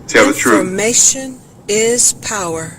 Tell the truth. Information is power.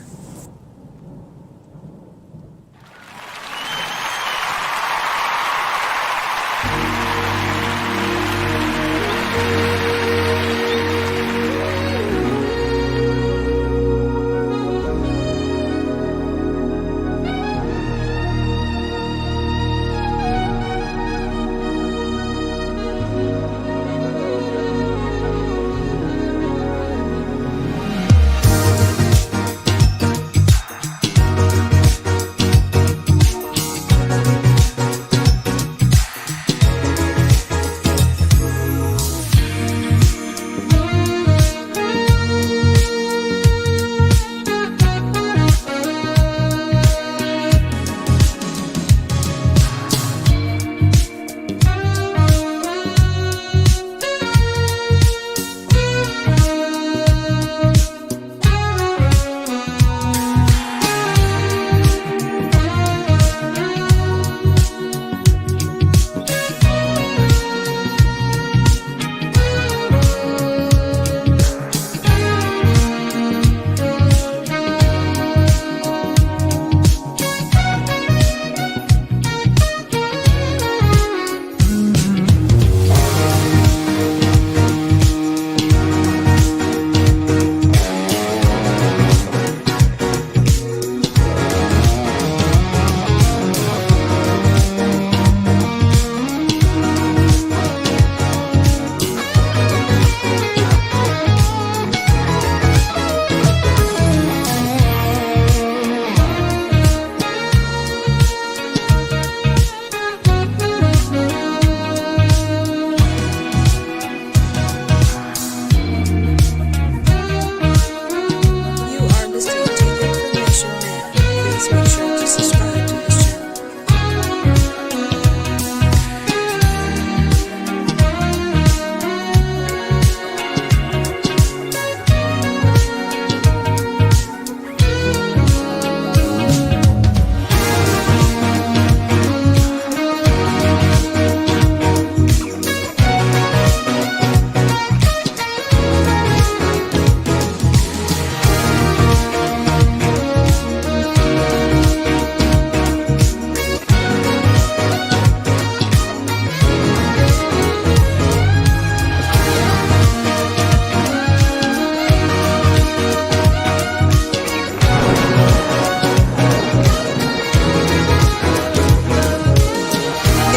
Make sure to subscribe to this channel.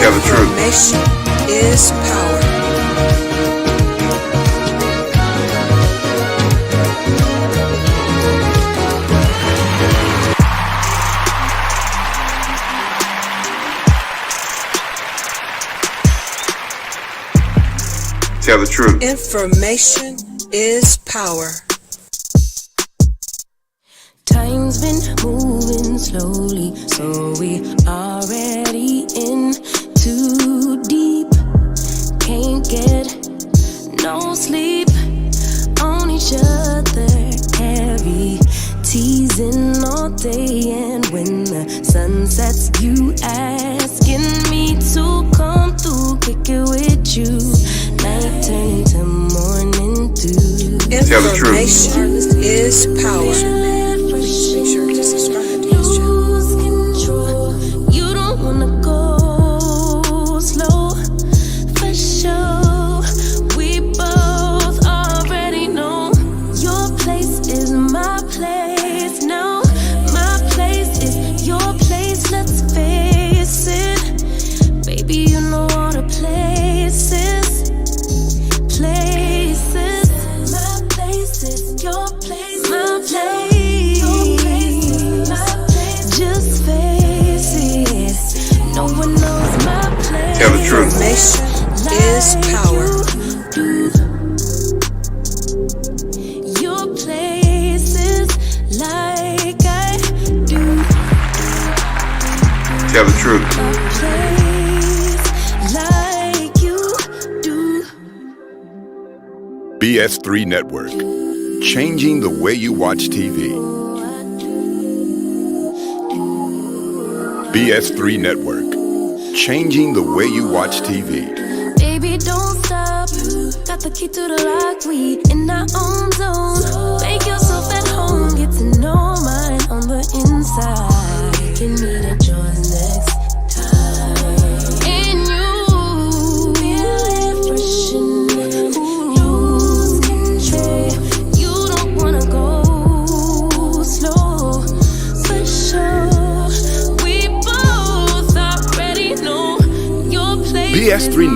Tell the truth. Information is power. Tell the truth. Information is power. Time's been moving slowly, so we already in too deep. Can't get no sleep on each other, heavy teasing all day. And when the sun sets, you asking me to come through, kick it with you. Night turn to morning dew. Tell the truth. Information is power. Make sure to subscribe to this channel. Lose control. You don't wanna go slow, for sure. We both already know your place is my place. No, my place is your place. Let's face it, baby. You know all the places. My place is your place. My place. Tell the truth. Information is power. Your place is like I do. Tell the truth. A place like you do. BS3 Network. Changing the way you watch TV. BS3 Network. Changing the way you watch TV. Baby, don't stop. Got the key to the lock. We in our own zone.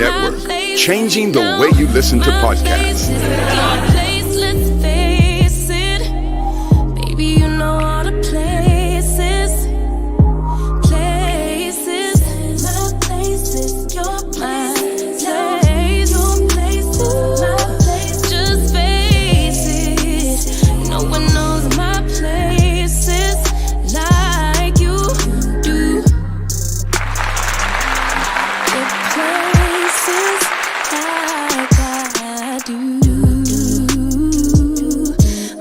Network, changing the way you listen to podcasts. Let's face it. Baby, you know all the places. Places. My places. Your places. Your places. My places. Just face it. No one knows my places like you do. The places like I do.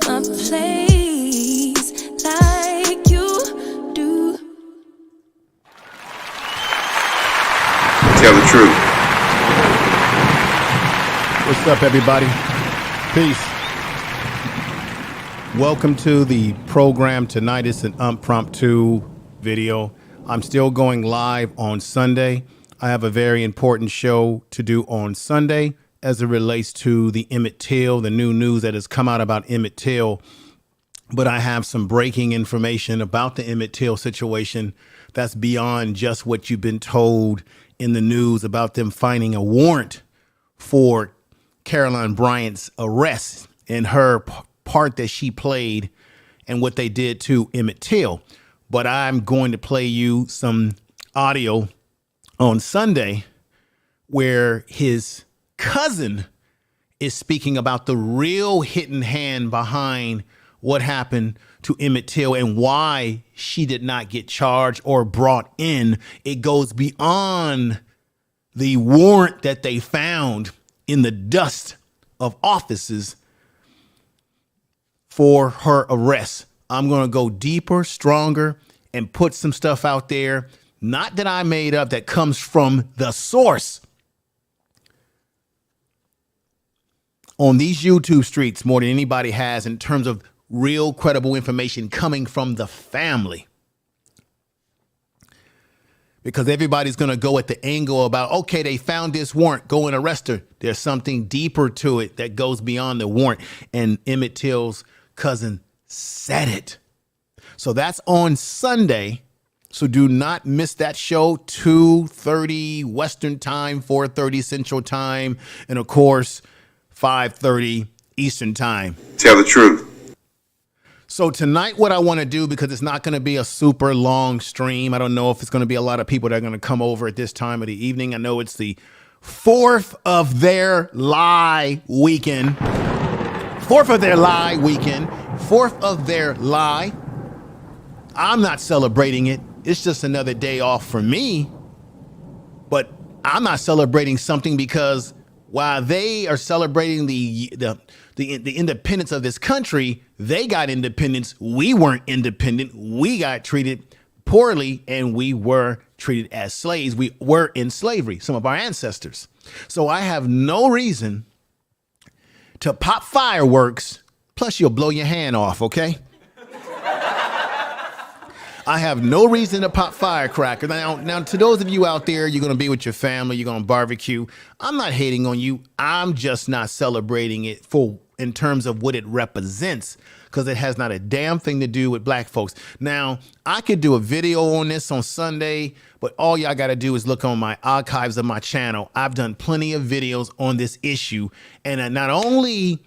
My place like you do. Tell the truth. What's up, everybody? Peace. Welcome to the program tonight. It's an impromptu video. I'm still going live on Sunday. I have a very important show to do on Sunday as it relates to the Emmett Till, the new news that has come out about Emmett Till. But I have some breaking information about the Emmett Till situation that's beyond just what you've been told in the news about them finding a warrant for Caroline Bryant's arrest and her part that she played and what they did to Emmett Till. But I'm going to play you some audio on Sunday where his cousin is speaking about the real hidden hand behind what happened to Emmett Till and why she did not get charged or brought in. It goes beyond the warrant that they found in the dust of offices for her arrest. I'm going to go deeper, stronger, and put some stuff out there, not that I made up, that comes from the source. On these YouTube streets, more than anybody has in terms of real credible information coming from the family. Because everybody's going to go at the angle about, okay, they found this warrant, go and arrest her. There's something deeper to it that goes beyond the warrant. And Emmett Till's cousin said it. So that's on Sunday. So do not miss that show, 2:30 Western time, 4:30 Central time, and of course, 5:30 Eastern time. Tell the truth. So tonight, what I want to do, because it's not going to be a super long stream. I don't know if it's going to be a lot of people that are going to come over at this time of the evening. I know it's the 4th of their lie weekend. 4th of their lie weekend. 4th of their lie. I'm not celebrating it. It's just another day off for me. But I'm not celebrating something because while they are celebrating the independence of this country, they got independence. We weren't independent. We got treated poorly, and we were treated as slaves. We were in slavery, some of our ancestors. So I have no reason to pop fireworks. Plus, you'll blow your hand off, okay? I have no reason to pop firecrackers. Now, to those of you out there, you're going to be with your family, you're going to barbecue. I'm not hating on you. I'm just not celebrating it in terms of what it represents, because it has not a damn thing to do with black folks. Now, I could do a video on this on Sunday, but all y'all got to do is look on my archives of my channel. I've done plenty of videos on this issue, and not only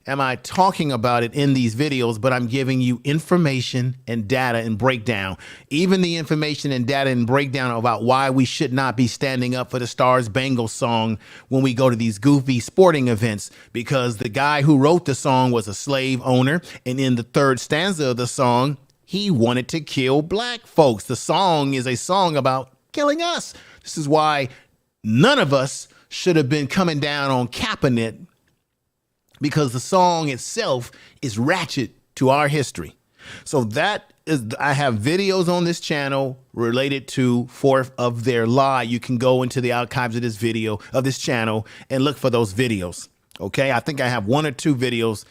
am I talking about it in these videos, but I'm giving you information and data and breakdown, even the information and data and breakdown about why we should not be standing up for the Stars Bangles song when we go to these goofy sporting events, because the guy who wrote the song was a slave owner. And in the third stanza of the song, he wanted to kill black folks. The song is a song about killing us. This is why none of us should have been coming down on Kaepernick, because the song itself is ratchet to our history. So I have videos on this channel related to 4th of their lie. You can go into the archives of this channel and look for those videos. Okay. I think I have 1 or 2 videos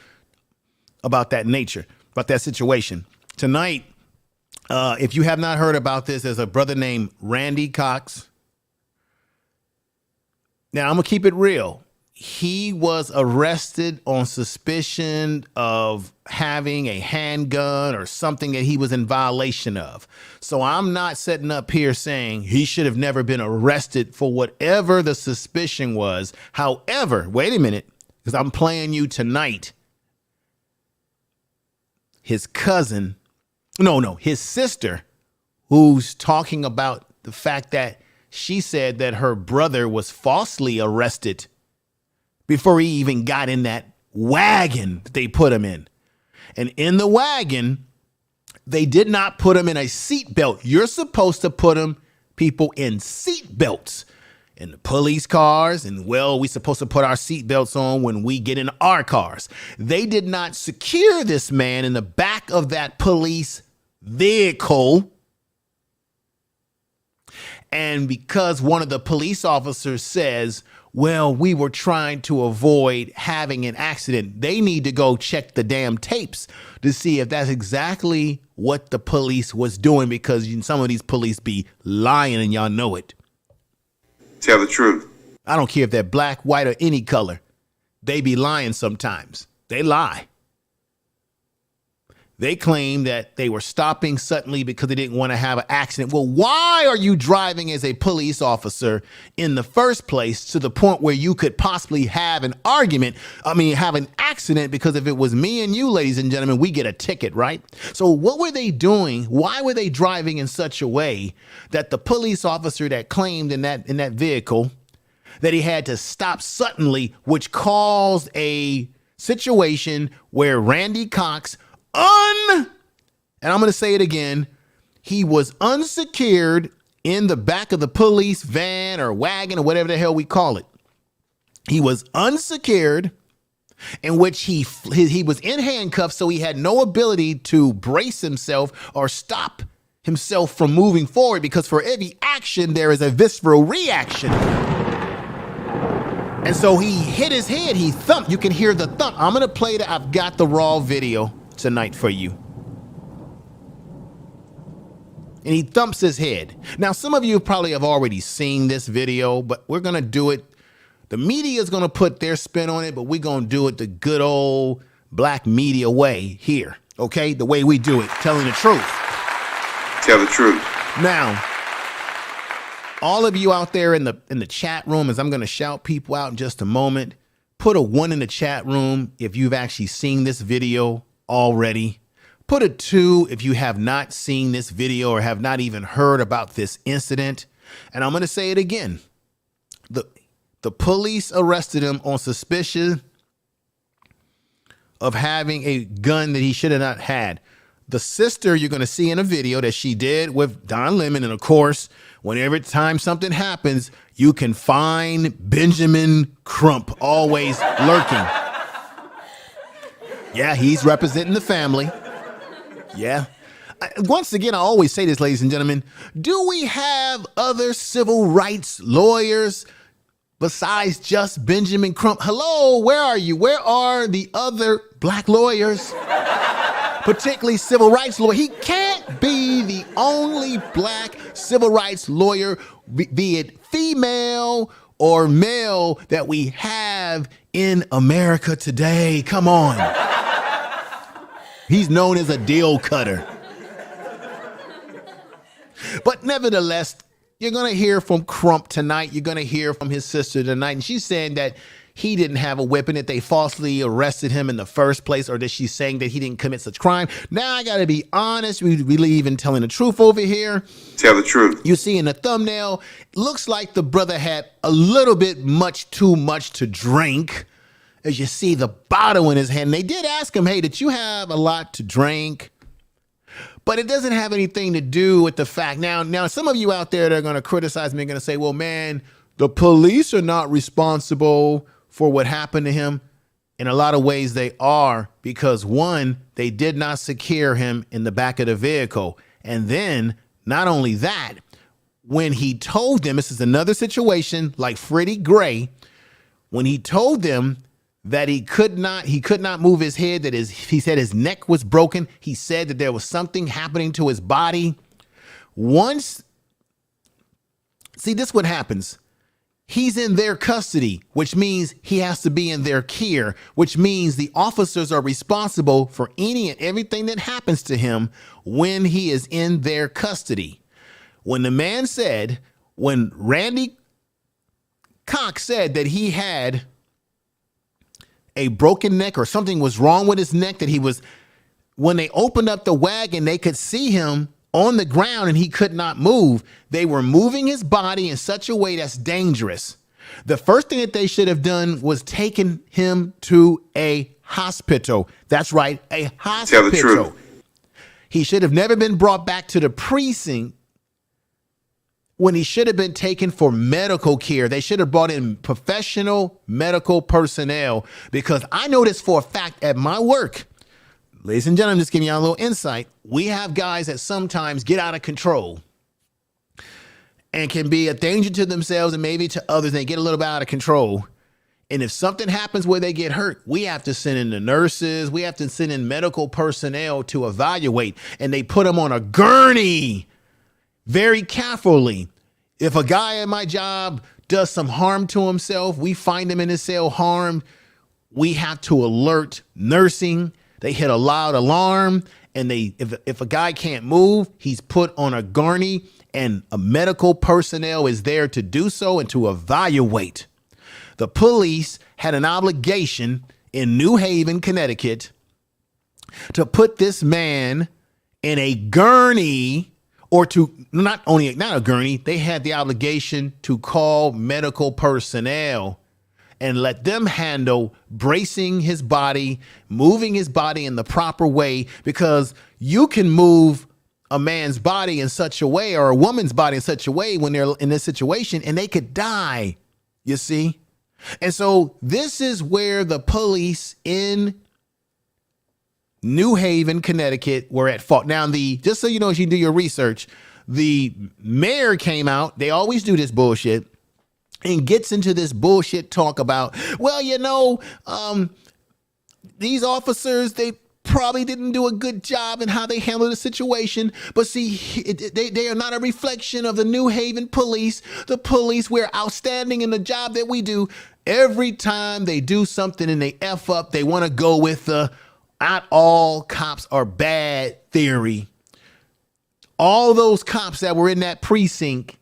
about that nature, about that situation. Tonight, if you have not heard about this, there's a brother named Randy Cox. Now, I'm going to keep it real. he was arrested on suspicion of having a handgun or something that he was in violation of. So I'm not sitting up here saying he should have never been arrested for whatever the suspicion was. However, wait a minute, because I'm playing you tonight. His cousin, his sister, who's talking about the fact that she said that her brother was falsely arrested before he even got in that wagon that they put him in. And in the wagon, they did not put him in a seatbelt. You're supposed to put people in seatbelts in the police cars. And well, we're supposed to put our seatbelts on when we get in our cars. They did not secure this man in the back of that police vehicle. And because one of the police officers says, well, we were trying to avoid having an accident, they need to go check the damn tapes to see if that's exactly what the police was doing, because some of these police be lying and y'all know it. Tell the truth. I don't care if they're black, white, or any color. They be lying sometimes. They lie. They claim that they were stopping suddenly because they didn't want to have an accident. Well, why are you driving as a police officer in the first place to the point where you could possibly have an argument? Have an accident, because if it was me and you, ladies and gentlemen, we get a ticket, right? So what were they doing? Why were they driving in such a way that the police officer that claimed in that vehicle that he had to stop suddenly, which caused a situation where Randy Cox and I'm going to say it again, he was unsecured in the back of the police van or wagon or whatever the hell we call it. He was unsecured, in which he was in handcuffs, so he had no ability to brace himself or stop himself from moving forward, because for every action there is a visceral reaction. And so he hit his head, he thumped. You can hear the thump. I'm going to play that. I've got the raw video tonight for you. And he thumps his head. Now, some of you probably have already seen this video, but we're going to do it. The media is going to put their spin on it, but we're going to do it the good old black media way here. Okay? The way we do it, telling the truth. Tell the truth. Now, all of you out there in the chat room, as I'm going to shout people out in just a moment, put a 1 in the chat room if you've actually seen this video already. Put a 2 if you have not seen this video or have not even heard about this incident. And I'm going to say it again. The police arrested him on suspicion of having a gun that he should have not had. The sister you're going to see in a video that she did with Don Lemon. And of course, whenever time something happens, you can find Benjamin Crump always lurking. Yeah, he's representing the family. Yeah. Once again, I always say this, ladies and gentlemen. Do we have other civil rights lawyers besides just Benjamin Crump? Hello, where are you? Where are the other black lawyers? Particularly civil rights lawyer. He can't be the only black civil rights lawyer, be it female or male, that we have in America today. Come on. He's known as a deal cutter. But nevertheless, you're going to hear from Crump tonight. You're going to hear from his sister tonight. And she's saying that he didn't have a weapon, that they falsely arrested him in the first place, or that she's saying that he didn't commit such crime. Now, I got to be honest. We believe in telling the truth over here. Tell the truth. You see in the thumbnail, looks like the brother had a little bit too much to drink. As you see the bottle in his hand. They did ask him, hey, did you have a lot to drink? But it doesn't have anything to do with the fact. Now, some of you out there that are going to criticize me are going to say, well, man, the police are not responsible for what happened to him. In a lot of ways, they are, because one, they did not secure him in the back of the vehicle. And then not only that, when he told them, this is another situation like Freddie Gray, when he told them that he could not move his head, that he said his neck was broken. He said that there was something happening to his body. See, this is what happens. He's in their custody, which means he has to be in their care, which means the officers are responsible for any and everything that happens to him when he is in their custody. When the man said, when Randy Cox said that he had a broken neck or something was wrong with his neck, that he was, when they opened up the wagon, they could see him on the ground and he could not move. They were moving his body in such a way that's dangerous. The first thing that they should have done was taken him to a hospital. That's right, a hospital. Tell the truth. He should have never been brought back to the precinct when he should have been taken for medical care. They should have brought in professional medical personnel, because I know this for a fact at my work. Ladies and gentlemen, just giving y'all a little insight. We have guys that sometimes get out of control and can be a danger to themselves and maybe to others. They get a little bit out of control. And if something happens where they get hurt, we have to send in the nurses. We have to send in medical personnel to evaluate. And they put them on a gurney very carefully. If a guy at my job does some harm to himself, we find him in his cell harmed, we have to alert nursing. They hit a loud alarm, and if a guy can't move, he's put on a gurney, and a medical personnel is there to do so and to evaluate. The police had an obligation in New Haven, Connecticut, to put this man in a gurney, or to not a gurney, they had the obligation to call medical personnel and let them handle bracing his body, moving his body in the proper way, because you can move a man's body in such a way, or a woman's body in such a way, when they're in this situation, and they could die, you see? And so this is where the police in New Haven, Connecticut were at fault. Now, just so you know, as you do your research, the mayor came out, they always do this bullshit, and gets into this bullshit talk about, well, these officers, they probably didn't do a good job in how they handled the situation. But see, they are not a reflection of the New Haven police. The police, we're outstanding in the job that we do. Every time they do something and they F up, they want to go with the not all cops are bad theory. All those cops that were in that precinct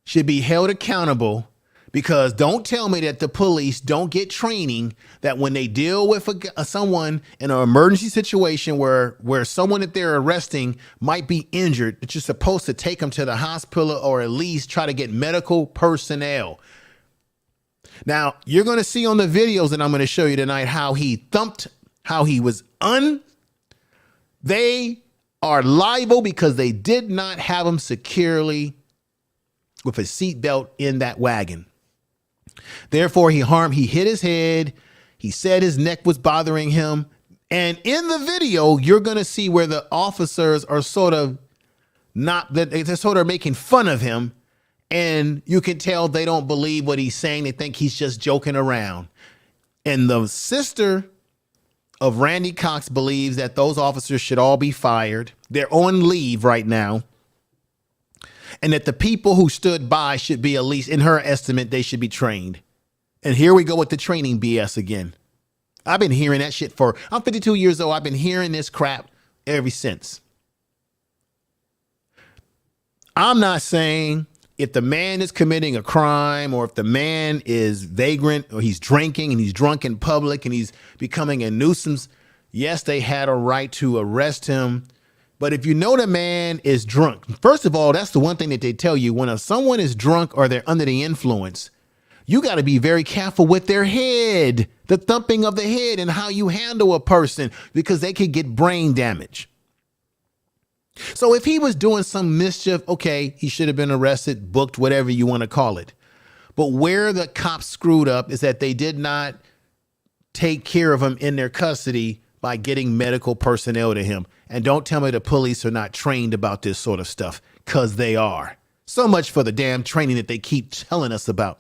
should be held accountable, because don't tell me that the police don't get training, that when they deal with someone in an emergency situation where someone that they're arresting might be injured, that you're supposed to take them to the hospital, or at least try to get medical personnel. Now, you're going to see on the videos that I'm going to show you tonight how he thumped, how he was they are liable because they did not have him securely with a seatbelt in that wagon. Therefore, he hit his head. He said his neck was bothering him. And in the video, you're going to see where the officers are they're sort of making fun of him. And you can tell they don't believe what he's saying. They think he's just joking around. And the sister of Randy Cox believes that those officers should all be fired. They're on leave right now. And that the people who stood by should be, at least in her estimate, they should be trained. And here we go with the training BS again. I've been hearing that shit I'm 52 years old. I've been hearing this crap ever since. I'm not saying if the man is committing a crime, or if the man is vagrant, or he's drinking and he's drunk in public and he's becoming a nuisance, yes, they had a right to arrest him. But if you know the man is drunk, first of all, that's the one thing that they tell you. When someone is drunk or they're under the influence, you got to be very careful with their head, the thumping of the head, and how you handle a person, because they could get brain damage. So if he was doing some mischief, okay, he should have been arrested, booked, whatever you want to call it. But where the cops screwed up is that they did not take care of him in their custody by getting medical personnel to him. And don't tell me the police are not trained about this sort of stuff, because they are. So much for the damn training that they keep telling us about.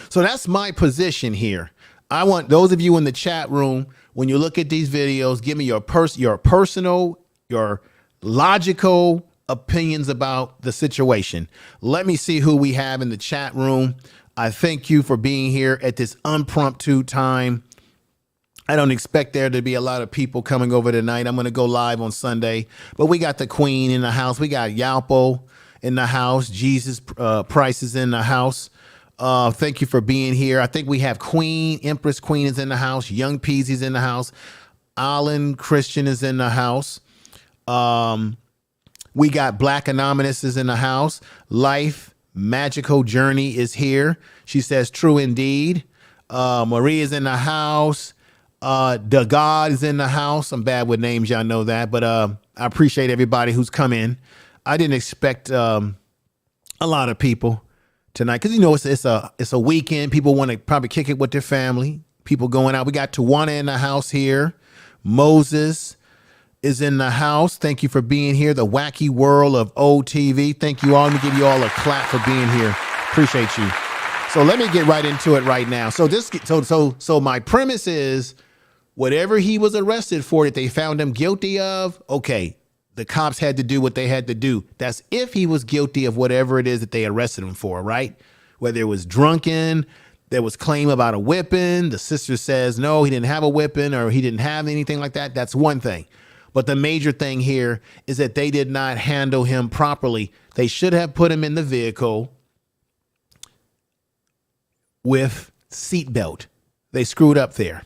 So that's my position here. I want those of you in the chat room, when you look at these videos, give me your personal, your logical opinions about the situation. Let me see who we have in the chat room. I thank you for being here at this impromptu time. I don't expect there to be a lot of people coming over tonight. I'm going to go live on Sunday, but we got the Queen in the house. We got Yalpo in the house. Jesus Price is in the house. Thank you for being here. I think we have Empress Queen is in the house. Young Peasy's in the house. Alan Christian is in the house. We got Black Anonymous is in the house. Life Magical Journey is here. She says, true indeed. Marie is in the house. The God is in the house. I'm bad with names. Y'all know that. But I appreciate everybody who's come in. I didn't expect a lot of people tonight because, you know, it's a weekend. People want to probably kick it with their family. People going out. We got Tawana in the house here. Moses is in the house. Thank you for being here. The wacky world of OTV. Thank you all. Let me give you all a clap for being here. Appreciate you. So let me get right into it right now. So my premise is whatever he was arrested for that they found him guilty of, okay, the cops had to do what they had to do. That's if he was guilty of whatever it is that they arrested him for, right? Whether it was drunken, there was claim about a whipping. The sister says, no, he didn't have a whipping or he didn't have anything like that. That's one thing. But the major thing here is that they did not handle him properly. They should have put him in the vehicle with seatbelt. They screwed up there.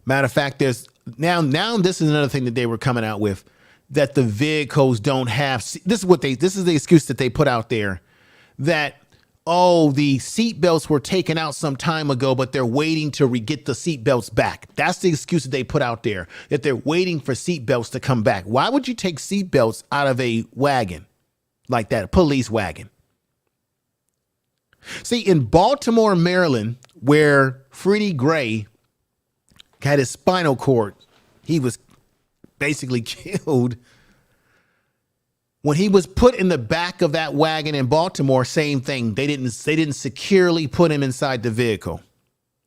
Matter of fact, there's now this is another thing that they were coming out with, that the vehicles don't have, this is the excuse that they put out there, that, oh, the seatbelts were taken out some time ago, but they're waiting to get the seatbelts back. That's the excuse that they put out there, that they're waiting for seatbelts to come back. Why would you take seatbelts out of a wagon like that, a police wagon? See, in Baltimore, Maryland, where Freddie Gray had his spinal cord, he was basically killed. When he was put in the back of that wagon in Baltimore, same thing. They didn't securely put him inside the vehicle.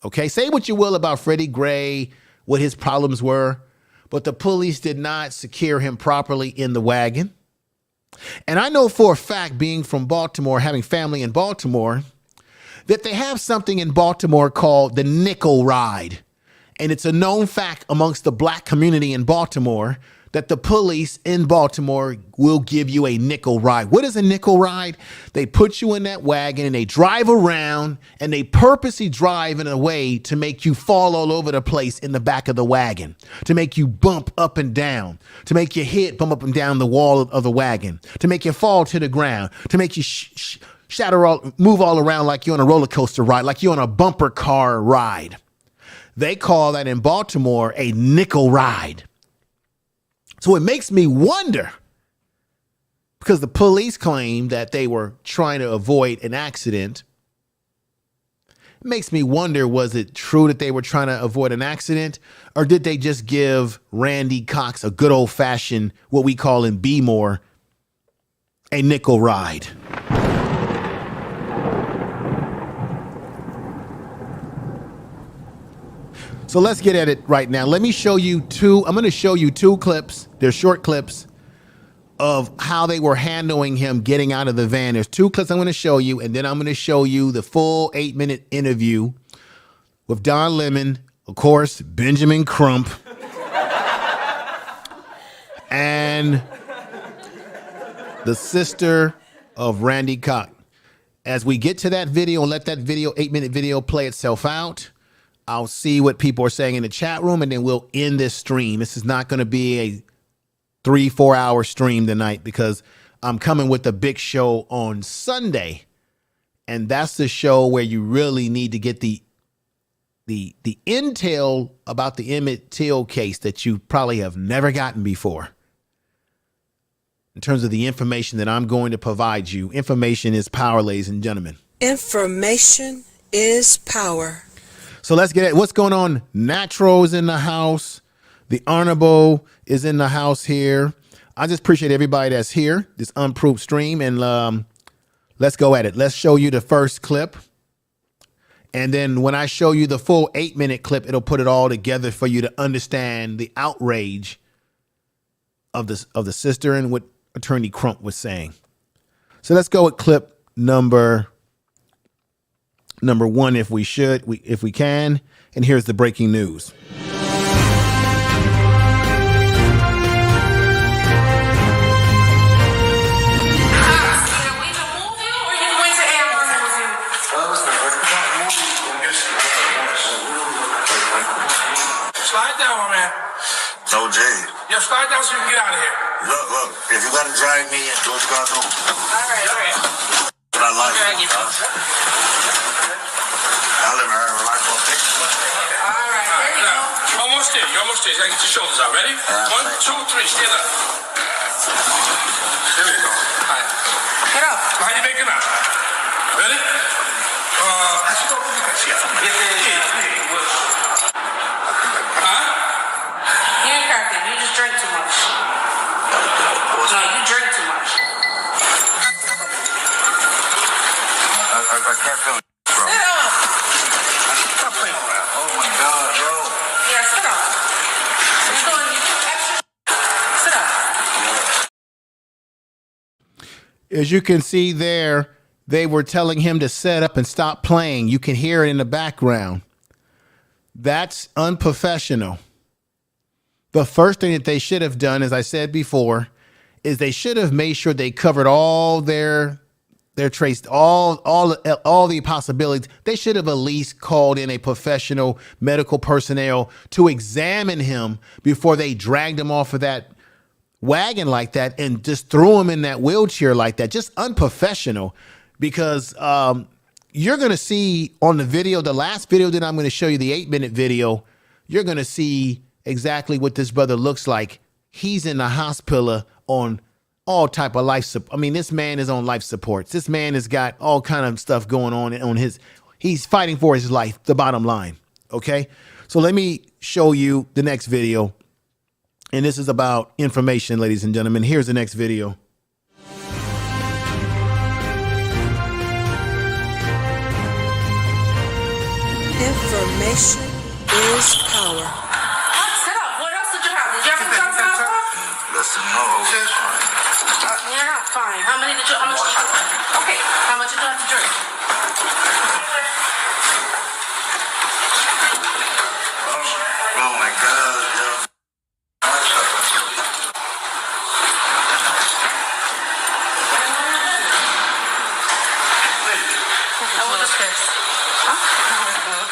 Okay, say what you will about Freddie Gray, what his problems were, but the police did not secure him properly in the wagon. And I know for a fact, being from Baltimore, having family in Baltimore, that they have something in Baltimore called the nickel ride. And it's a known fact amongst the black community in Baltimore that the police in Baltimore will give you a nickel ride. What is a nickel ride? They put you in that wagon and they drive around and they purposely drive in a way to make you fall all over the place in the back of the wagon, to make you bump up and down, to make your head bump up and down the wall of the wagon, to make you fall to the ground, to make you move all around like you're on a roller coaster ride, like you're on a bumper car ride. They call that in Baltimore a nickel ride. So it makes me wonder, because the police claim that they were trying to avoid an accident. It makes me wonder, was it true that they were trying to avoid an accident, or did they just give Randy Cox a good old fashioned, what we call in B-more, a nickel ride? So let's get at it right now. Let me show you I'm going to show you two clips. They're short clips of how they were handling him getting out of the van. There's two clips I'm going to show you, and then I'm going to show you the full 8-minute interview with Don Lemon, of course, Benjamin Crump, and the sister of Randy Cox. As we get to that video and let that 8-minute video play itself out, I'll see what people are saying in the chat room, and then we'll end this stream. This is not going to be a 3-4 hour stream tonight, because I'm coming with a big show on Sunday. And that's the show where you really need to get the intel about the Emmett Till case that you probably have never gotten before. In terms of the information that I'm going to provide you, information is power, ladies and gentlemen. Information is power. So let's get at what's going on. Natural is in the house. The Honorable is in the house here. I just appreciate everybody that's here, this unproved stream. And let's go at it. Let's show you the first clip. And then when I show you the full 8-minute clip, it'll put it all together for you to understand the outrage of the sister and what Attorney Crump was saying. So let's go with clip number one, if we can. And here's the breaking news. Slide down, my man. No, Jay. Yeah, slide down so you can get out of here. Look, if you gotta drag me in, do what you gotta do. All right. But I like it. I live in her life on picture. All right, there you go. You're almost there. You gotta get your shoulders out. Ready? 1, 2, 3. Stand up. There you go. All right. Get up. How you making out? Ready? You ain't cracking. You just drink too much. No, you drink too much. I can't feel it, bro. Sit up. Stop playing around. Oh my God, bro. Yeah, sit up. You're doing extra. Sit up. As you can see there, they were telling him to set up and stop playing. You can hear it in the background. That's unprofessional. The first thing that they should have done, as I said before, is they should have made sure they covered all their traced all the possibilities. They should have at least called in a professional medical personnel to examine him before they dragged him off of that wagon like that and just threw him in that wheelchair like that. Just unprofessional, because you're going to see on the video, the last video that I'm going to show you, the 8-minute video, you're going to see exactly what this brother looks like. He's in the hospital on all type of life support. I mean, this man is on life supports. This man has got all kind of stuff going on his, he's fighting for his life, the bottom line. Okay. So let me show you the next video. And this is about information, ladies and gentlemen. Here's the next video. Information is power. Sit up. What else did you have? Did you have some stuff? Listen, no. You're not fine. How much did you have to drink? Oh my God, yo. I will just fix.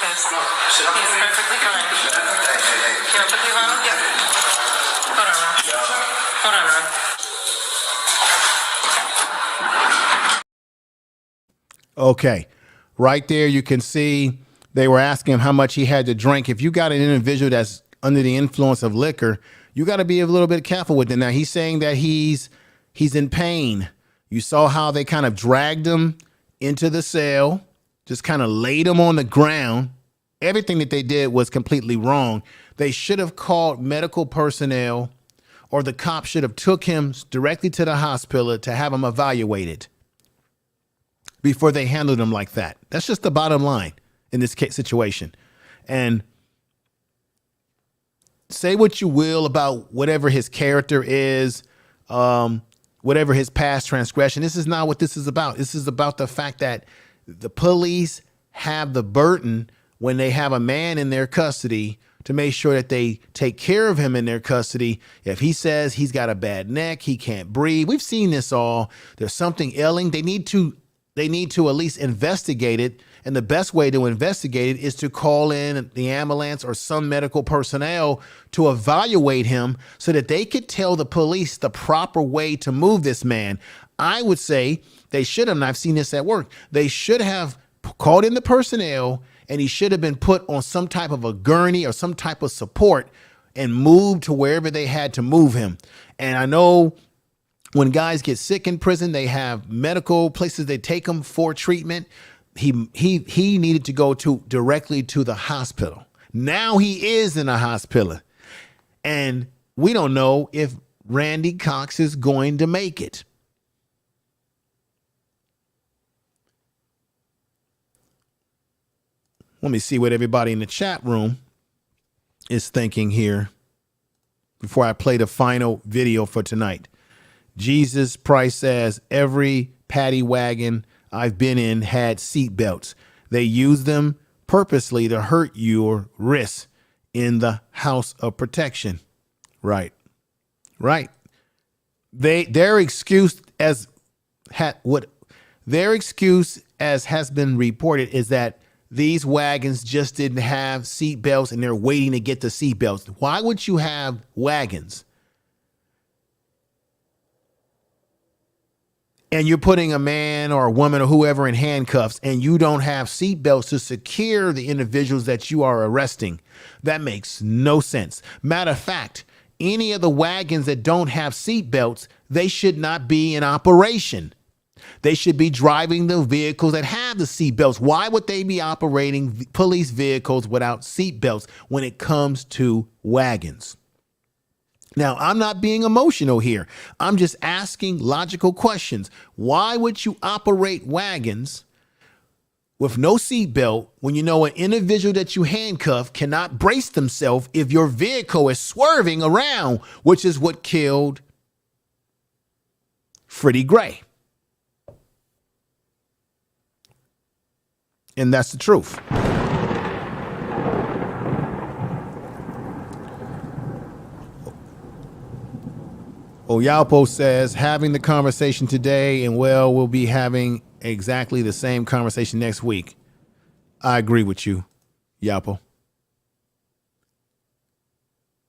He's perfectly fine. Can I put these on him? Yeah. Hold on, Ron. Okay. Right there, you can see they were asking him how much he had to drink. If you got an individual that's under the influence of liquor, you got to be a little bit careful with it. Now, he's saying that he's in pain. You saw how they kind of dragged him into the cell, just kind of laid him on the ground. Everything that they did was completely wrong. They should have called medical personnel, or the cop should have took him directly to the hospital to have him evaluated before they handled him like that. That's just the bottom line in this situation. And say what you will about whatever his character is, whatever his past transgression. This is not what this is about. This is about the fact that the police have the burden when they have a man in their custody to make sure that they take care of him in their custody. If he says he's got a bad neck, he can't breathe. We've seen this all. There's something ailing. They need to at least investigate it. And the best way to investigate it is to call in the ambulance or some medical personnel to evaluate him so that they could tell the police the proper way to move this man. I would say they should have, and I've seen this at work, they should have called in the personnel, and he should have been put on some type of a gurney or some type of support and moved to wherever they had to move him. And I know when guys get sick in prison, they have medical places they take them for treatment. He needed to go directly to the hospital. Now he is in a hospital, and we don't know if Randy Cox is going to make it. Let me see what everybody in the chat room is thinking here before I play the final video for tonight. Jesus Price says every paddy wagon I've been in had seat belts. They use them purposely to hurt your wrists in the house of protection. Right. Right. Their excuse as has been reported is that these wagons just didn't have seat belts and they're waiting to get the seat belts. Why would you have wagons and you're putting a man or a woman or whoever in handcuffs and you don't have seat belts to secure the individuals that you are arresting? That makes no sense. Matter of fact, any of the wagons that don't have seat belts, they should not be in operation. They should be driving the vehicles that have the seat belts. Why would they be operating police vehicles without seat belts when it comes to wagons? Now, I'm not being emotional here. I'm just asking logical questions. Why would you operate wagons with no seat belt when you know an individual that you handcuff cannot brace themselves if your vehicle is swerving around, which is what killed Freddie Gray? And that's the truth. Oyalpo says, having the conversation today, and well, we'll be having exactly the same conversation next week. I agree with you, Yapo.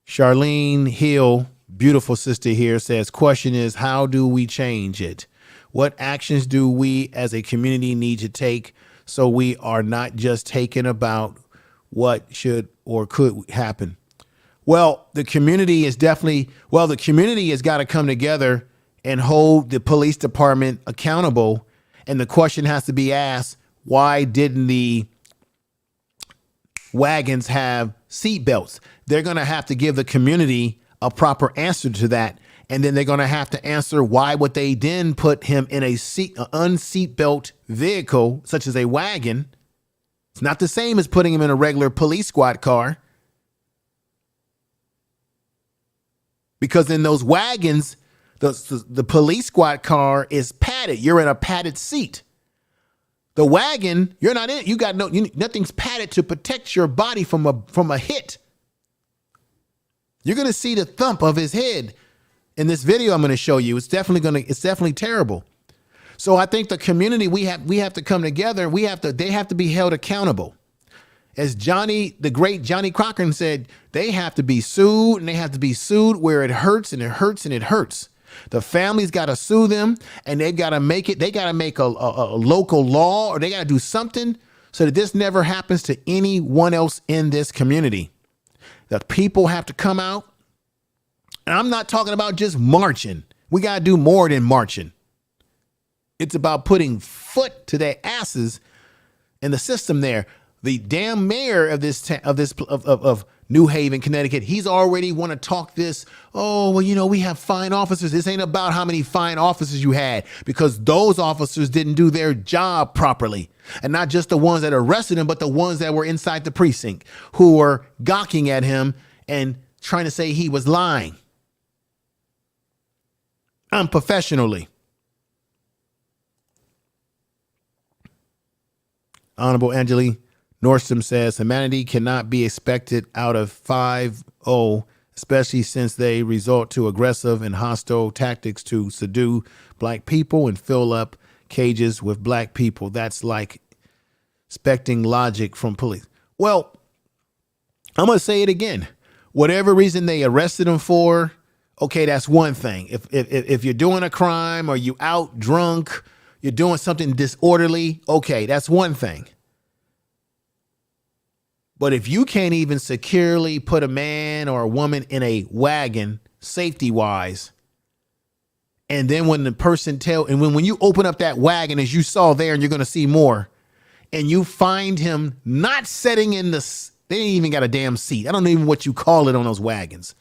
Charlene Hill, beautiful sister here, says, question is, how do we change it? What actions do we as a community need to take so we are not just taking about what should or could happen? Well, the community has got to come together and hold the police department accountable. And the question has to be asked, why didn't the wagons have seat belts? They're going to have to give the community a proper answer to that. And then they're going to have to answer why would they then put him in an unseat belt vehicle, such as a wagon. It's not the same as putting him in a regular police squad car. Because in those wagons, the police squad car is padded. You're in a padded seat. The wagon, you're not in. You got nothing's padded to protect your body from a hit. You're going to see the thump of his head in this video I'm going to show you. It's definitely terrible. So I think the community, we have to come together. They have to be held accountable. As the great Johnny Cochran said, they have to be sued, and they have to be sued where it hurts and it hurts and it hurts. The family's got to sue them, and they've got to make a local law, or they got to do something so that this never happens to anyone else in this community. The people have to come out. And I'm not talking about just marching. We got to do more than marching. It's about putting foot to their asses in the system there. The damn mayor of New Haven, Connecticut, he's already want to talk this. Oh, well, we have fine officers. This ain't about how many fine officers you had, because those officers didn't do their job properly. And not just the ones that arrested him, but the ones that were inside the precinct who were gawking at him and trying to say he was lying unprofessionally. Honorable Angeli Nordstrom says, humanity cannot be expected out of 5-0, especially since they resort to aggressive and hostile tactics to subdue black people and fill up cages with black people. That's like expecting logic from police. Well, I'm going to say it again. Whatever reason they arrested him for, okay, that's one thing. If you're doing a crime or you out drunk, you're doing something disorderly, okay, that's one thing. But if you can't even securely put a man or a woman in a wagon, safety-wise, and then when the person when you open up that wagon, as you saw there, and you're going to see more, and you find him not sitting in they ain't even got a damn seat. I don't know even what you call it on those wagons.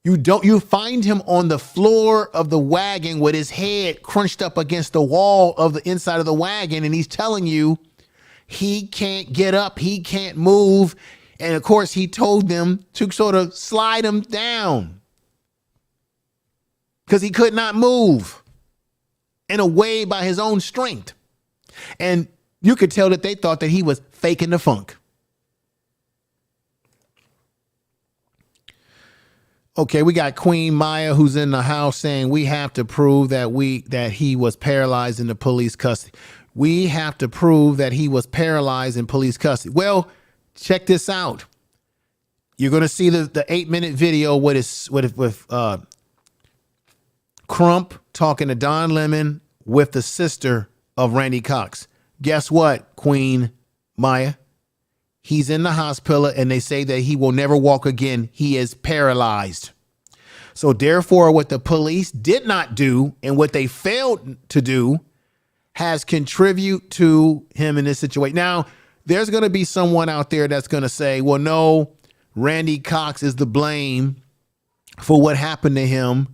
You find him on the floor of the wagon with his head crunched up against the wall of the inside of the wagon, and he's telling you he can't get up, he can't move. And of course, he told them to sort of slide him down. because he could not move in a way by his own strength. And you could tell that they thought that he was faking the funk. Okay, we got Queen Maya who's in the house saying we have to prove that he was paralyzed in the police custody. We have to prove that he was paralyzed in police custody. Well, check this out. You're going to see the 8-minute video with Crump talking to Don Lemon with the sister of Randy Cox. Guess what, Queen Maya? He's in the hospital and they say that he will never walk again. He is paralyzed. So therefore, what the police did not do and what they failed to do has contributed to him in this situation. Now, there's going to be someone out there that's going to say, well, no, Randy Cox is the blame for what happened to him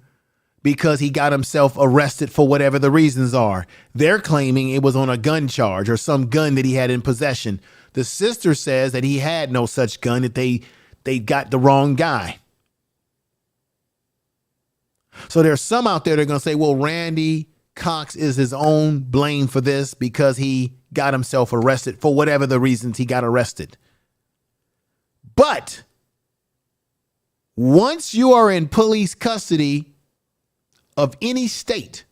because he got himself arrested for whatever the reasons are. They're claiming it was on a gun charge or some gun that he had in possession. The sister says that he had no such gun, that they got the wrong guy. So there's some out there that are going to say, well, Randy Cox is his own blame for this because he got himself arrested for whatever the reasons he got arrested. But once you are in police custody of any state,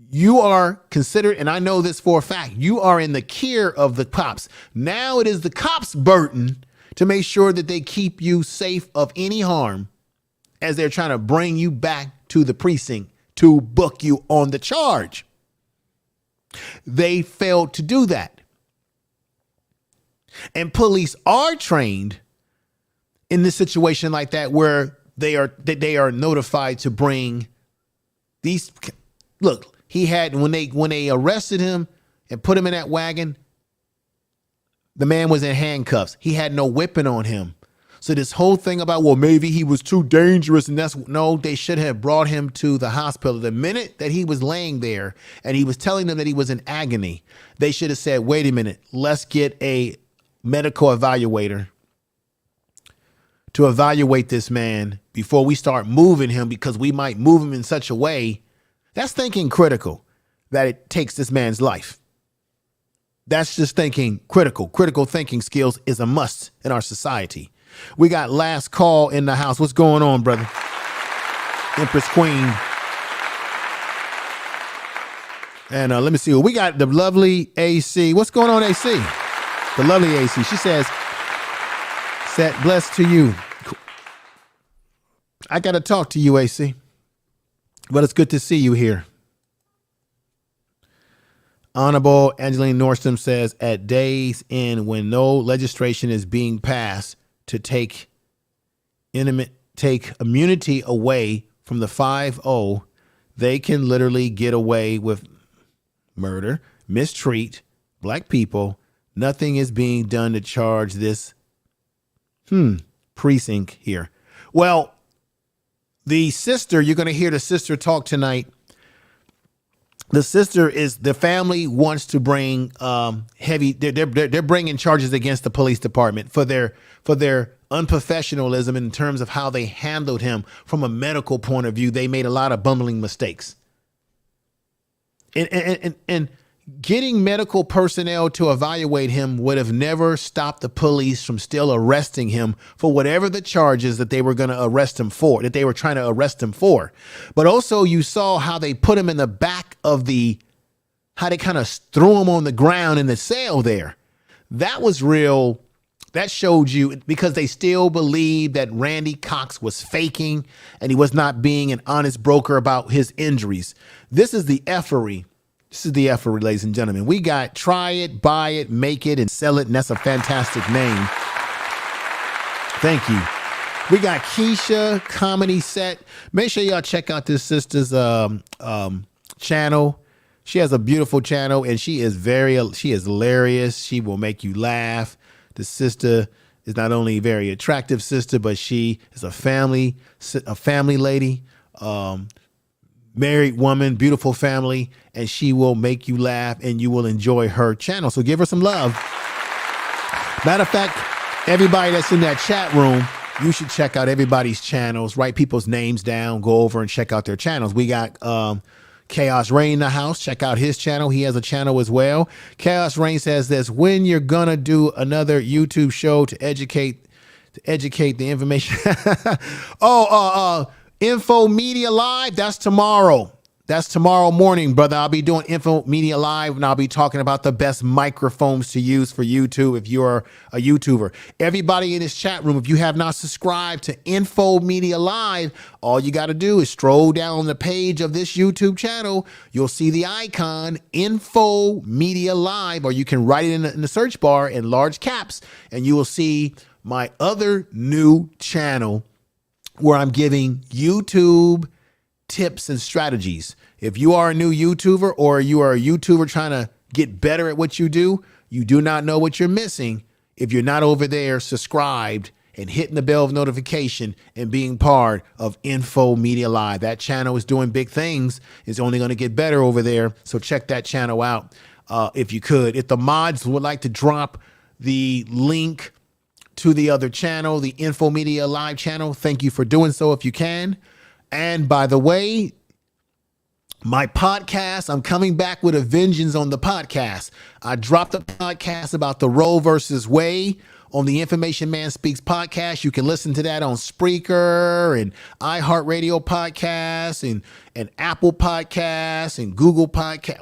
you are considered, and I know this for a fact, you are in the care of the cops. Now it is the cops' burden to make sure that they keep you safe of any harm as they're trying to bring you back to the precinct to book you on the charge. They failed to do that. And police are trained in this situation like that where they are notified to bring these. Look, he had when they arrested him and put him in that wagon, the man was in handcuffs. He had no weapon on him. So this whole thing about, well, maybe he was too dangerous and no, they should have brought him to the hospital. The minute that he was laying there and he was telling them that he was in agony, they should have said, wait a minute, let's get a medical evaluator to evaluate this man before we start moving him, because we might move him in such a way. That's thinking critical, that it takes this man's life. That's just thinking critical. Critical thinking skills is a must in our society. We got last call in the house. What's going on, brother? Empress Queen. And let me see. We got the lovely AC. What's going on, AC? The lovely AC. She says, blessed to you. I got to talk to you, AC. But it's good to see you here. Honorable Angeline Nordstrom says, at days end when no legislation is being passed to take immunity away from the 5-0, they can literally get away with murder, mistreat black people. Nothing is being done to charge this precinct here. Well, the sister, you're going to hear the sister talk tonight. The sister is, the family wants to bring they're bringing charges against the police department for their unprofessionalism in terms of how they handled him from a medical point of view. They made a lot of bumbling mistakes. And getting medical personnel to evaluate him would have never stopped the police from still arresting him for whatever the charges that they were going to arrest him for, that they were trying to arrest him for. But also you saw how they put him in the back of how they kind of threw him on the ground in the cell there. That was real. That showed you, because they still believed that Randy Cox was faking and he was not being an honest broker about his injuries. This is the effery. This is the effery, ladies and gentlemen. We got try it, buy it, make it, and sell it. And that's a fantastic name. Thank you. We got Keisha Comedy Set. Make sure y'all check out this sister's channel. She has a beautiful channel, and she is hilarious. She will make you laugh. The sister is not only a very attractive sister, but she is a family lady. Married woman, beautiful family, and she will make you laugh and you will enjoy her channel. So give her some love. Matter of fact, everybody that's in that chat room, you should check out everybody's channels, write people's names down, go over and check out their channels. We got Chaos Rain in the house. Check out his channel. He has a channel as well. Chaos Rain says this: when you're gonna do another YouTube show to educate the information. Info Media Live, that's tomorrow. That's tomorrow morning, brother. I'll be doing Info Media Live, and I'll be talking about the best microphones to use for YouTube if you're a YouTuber. Everybody in this chat room, if you have not subscribed to Info Media Live, all you got to do is stroll down the page of this YouTube channel. You'll see the icon, Info Media Live, or you can write it in the search bar in large caps, and you will see my other new channel where I'm giving YouTube tips and strategies. If you are a new YouTuber or you are a YouTuber trying to get better at what you do not know what you're missing if you're not over there subscribed and hitting the bell of notification and being part of Info Media Live. That channel is doing big things. It's only going to get better over there. So check that channel out if you could. If the mods would like to drop the link to the other channel, the Info Media Live channel, thank you for doing so if you can. And by the way, my podcast, I'm coming back with a vengeance on the podcast. I dropped a podcast about the Roe versus Wade on the Information Man Speaks podcast. You can listen to that on Spreaker and iHeartRadio podcasts and Apple podcasts and Google Podcasts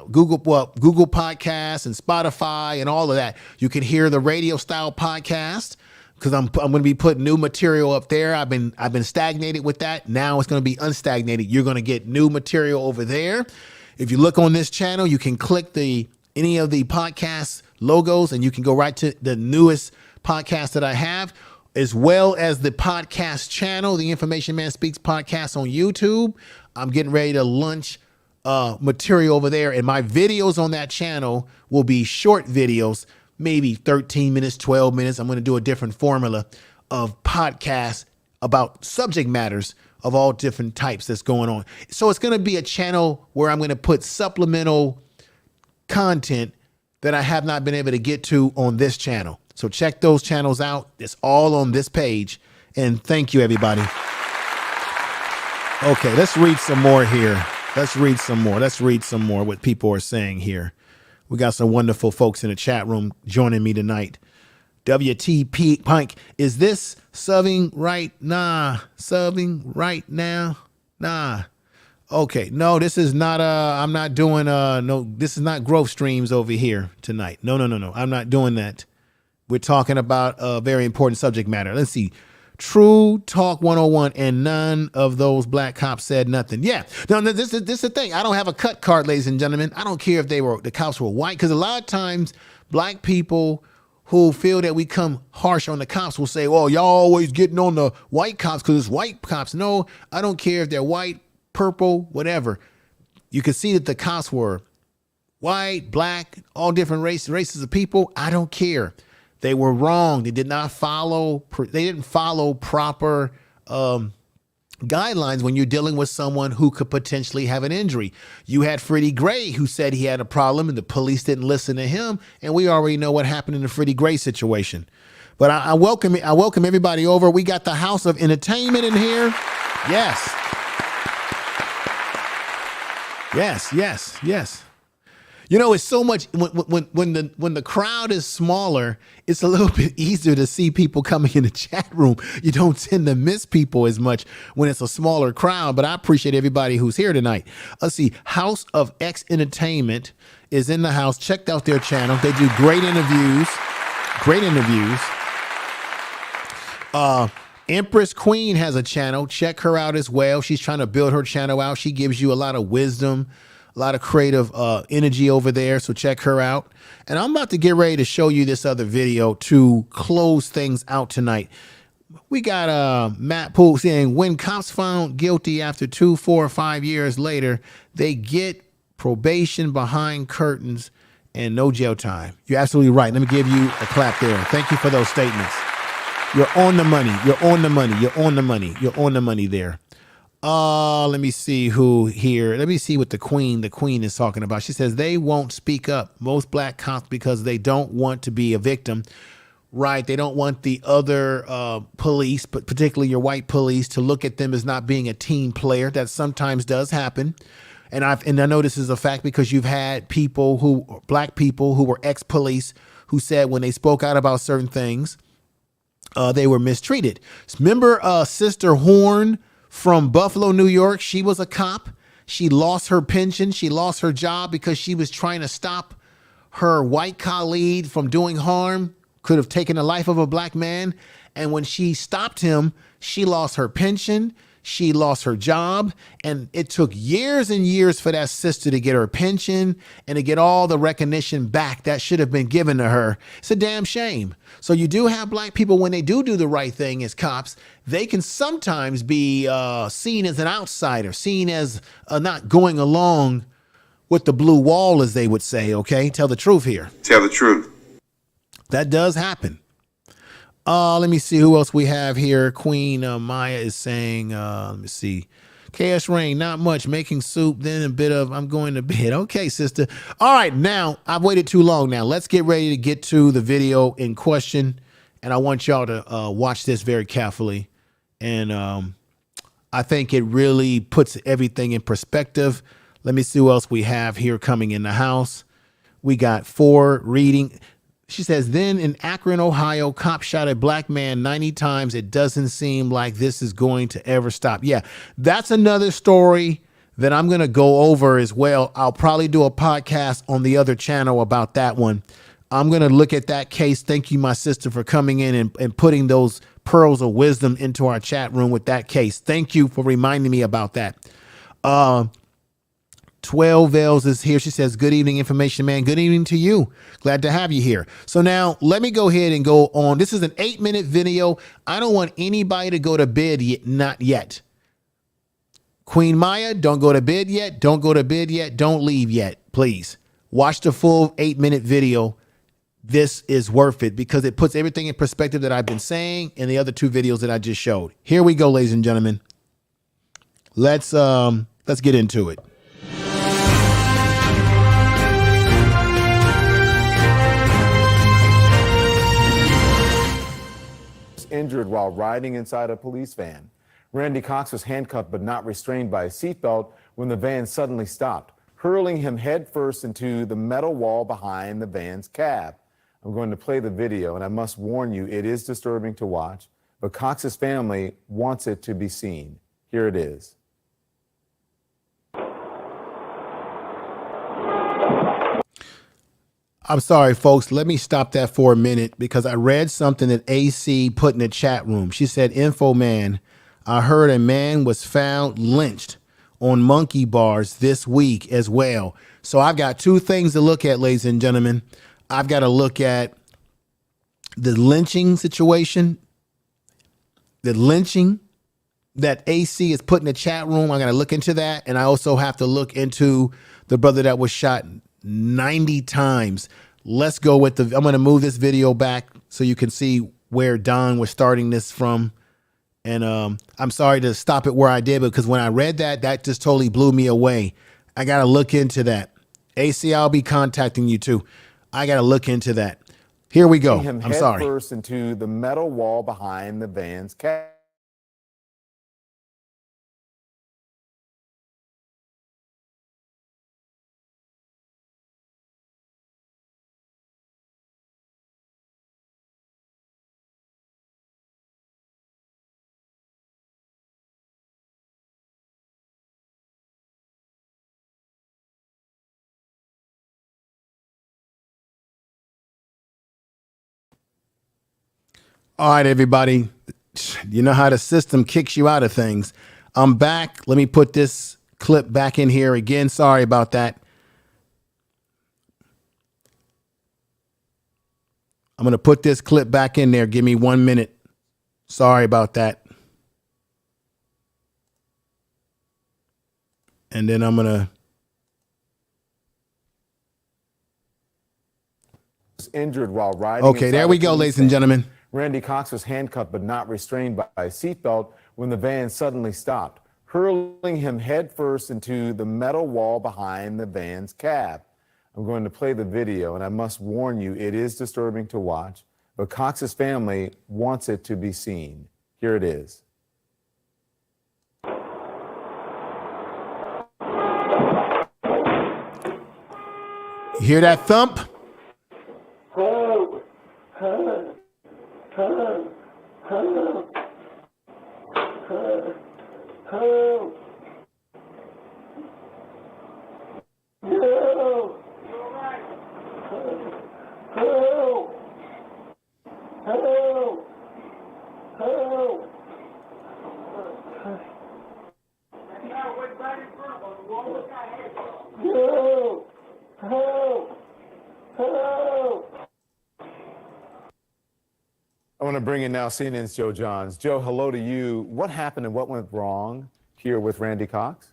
and Spotify and all of that. You can hear the radio style podcast, because I'm going to be putting new material up there. I've been stagnated with that. Now it's going to be unstagnated. You're going to get new material over there. If you look on this channel, you can click any of the podcast logos and you can go right to the newest podcast that I have, as well as the podcast channel, the Information Man Speaks podcast on YouTube. I'm getting ready to launch material over there, and my videos on that channel will be short videos, maybe 13 minutes, 12 minutes. I'm going to do a different formula of podcasts about subject matters of all different types that's going on. So it's going to be a channel where I'm going to put supplemental content that I have not been able to get to on this channel. So check those channels out. It's all on this page. And thank you, everybody. Okay, let's read some more here. Let's read some more what people are saying here. We got some wonderful folks in the chat room joining me tonight. WTP Pike, is this subbing right? Nah. Subbing right now? Nah. Okay. No, this is not I'm not doing no, this is not growth streams over here tonight. No. I'm not doing that. We're talking about a very important subject matter. Let's see. True Talk 101, and none of those black cops said nothing. Yeah. No, this is the thing. I don't have a cut card, ladies and gentlemen. I don't care if the cops were white, because a lot of times black people who feel that we come harsh on the cops will say, "Oh, y'all always getting on the white cops because it's white cops." No, I don't care if they're white, purple, whatever. You can see that the cops were white, black, all different races of people. I don't care. They were wrong. They didn't follow proper guidelines when you're dealing with someone who could potentially have an injury. You had Freddie Gray, who said he had a problem and the police didn't listen to him. And we already know what happened in the Freddie Gray situation. But I welcome everybody over. We got the House of Entertainment in here. Yes. You know, it's so much when the crowd is smaller, it's a little bit easier to see people coming in the chat room. You don't tend to miss people as much when it's a smaller crowd, but I appreciate everybody who's here tonight. Let's see. House of X Entertainment is in the house. Check out their channel. They do great interviews. Empress Queen has a channel. Check her out as well. She's trying to build her channel out. She gives you a lot of wisdom, a lot of creative energy over there, so check her out. And I'm about to get ready to show you this other video to close things out tonight. We got Matt Poole saying, when cops found guilty after 2, 4, or 5 years later, they get probation behind curtains and no jail time. You're absolutely right. Let me give you a clap there. Thank you for those statements. You're on the money. You're on the money there. Let me see who here. Let me see what the queen is talking about. She says they won't speak up, most black cops, because they don't want to be a victim right? They don't want the other police, but particularly your white police, to look at them as not being a team player. That sometimes does happen. And I know this is a fact because you've had black people who were ex-police who said when they spoke out about certain things, they were mistreated. Remember Sister Horn from Buffalo, New York? She was a cop. She lost her pension. She lost her job because she was trying to stop her white colleague from doing harm, could have taken the life of a black man. And when she stopped him, she lost her pension. She lost her job, and it took years and years for that sister to get her pension and to get all the recognition back that should have been given to her. It's a damn shame. So you do have black people, when they do the right thing as cops, they can sometimes be seen as an outsider, seen as not going along with the blue wall, as they would say, okay? Tell the truth here. Tell the truth. That does happen. Let me see who else we have here. Queen Maya is saying, let me see. Chaos Rain, not much. Making soup, then a bit of I'm going to bed. Okay, sister. All right, now I've waited too long now. Let's get ready to get to the video in question. And I want y'all to watch this very carefully. And I think it really puts everything in perspective. Let me see who else we have here coming in the house. We got 4 reading. She says, then in Akron, Ohio, cop shot a black man 90 times. It doesn't seem like this is going to ever stop. Yeah, that's another story that I'm going to go over as well. I'll probably do a podcast on the other channel about that one. I'm going to look at that case. Thank you, my sister, for coming in and putting those pearls of wisdom into our chat room with that case. Thank you for reminding me about that. 12 Veils is here. She says, good evening, information man. Good evening to you. Glad to have you here. So now let me go ahead and go on. This is an 8-minute video. I don't want anybody to go to bed yet. Not yet. Queen Maya, don't go to bed yet. Don't go to bed yet. Don't leave yet. Please watch the full 8-minute video. This is worth it because it puts everything in perspective that I've been saying in the other 2 videos that I just showed. Here we go, ladies and gentlemen. Let's get into it. Injured while riding inside a police van. Randy Cox was handcuffed but not restrained by a seatbelt when the van suddenly stopped, hurling him headfirst into the metal wall behind the van's cab. I'm going to play the video, and I must warn you, it is disturbing to watch, but Cox's family wants it to be seen. Here it is. I'm sorry, folks. Let me stop that for a minute because I read something that AC put in the chat room. She said, Info Man, I heard a man was found lynched on monkey bars this week as well. So I've got 2 things to look at, ladies and gentlemen. I've got to look at the lynching situation, the lynching that AC is put in the chat room. I got to look into that. And I also have to look into the brother that was shot 90 times. Let's go with I'm going to move this video back so you can see where Don was starting this from. And I'm sorry to stop it where I did, because when I read that just totally blew me away. I got to look into that. AC, I'll be contacting you too. I got to look into that. Here we go. I'm sorry. Headfirst into the metal wall behind the van's cab. All right, everybody. You know how the system kicks you out of things. I'm back. Let me put this clip back in here again. Sorry about that. I'm going to put this clip back in there. Give me 1 minute. Sorry about that. And then I'm going to. Injured while riding. Okay, there we go, ladies and gentlemen. Randy Cox was handcuffed but not restrained by a seatbelt when the van suddenly stopped, hurling him headfirst into the metal wall behind the van's cab. I'm going to play the video, and I must warn you, it is disturbing to watch, but Cox's family wants it to be seen. Here it is. You hear that thump? I want to bring in now CNN's Joe Johns. Joe, hello to you. What happened and what went wrong here with Randy Cox?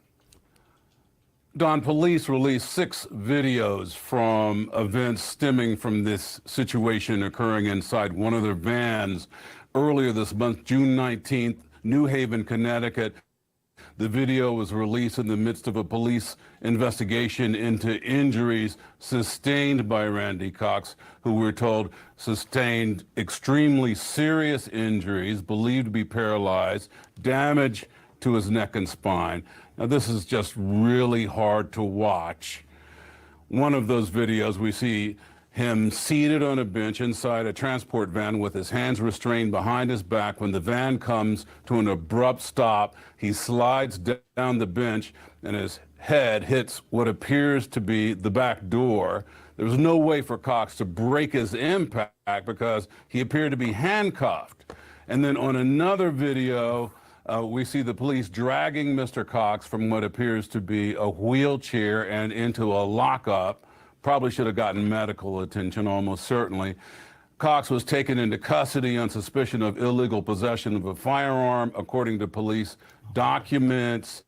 Don, police released 6 videos from events stemming from this situation occurring inside one of their vans earlier this month, June 19th, New Haven, Connecticut. The video was released in the midst of a police investigation into injuries sustained by Randy Cox, who we're told sustained extremely serious injuries, believed to be paralyzed, damage to his neck and spine. Now, this is just really hard to watch. One of those videos, we see him seated on a bench inside a transport van with his hands restrained behind his back. When the van comes to an abrupt stop, he slides down the bench and his head hits what appears to be the back door. There was no way for Cox to break his impact because he appeared to be handcuffed. And then on another video, we see the police dragging Mr. Cox from what appears to be a wheelchair and into a lockup. Probably should have gotten medical attention, almost certainly. Cox was taken into custody on suspicion of illegal possession of a firearm, according to police documents.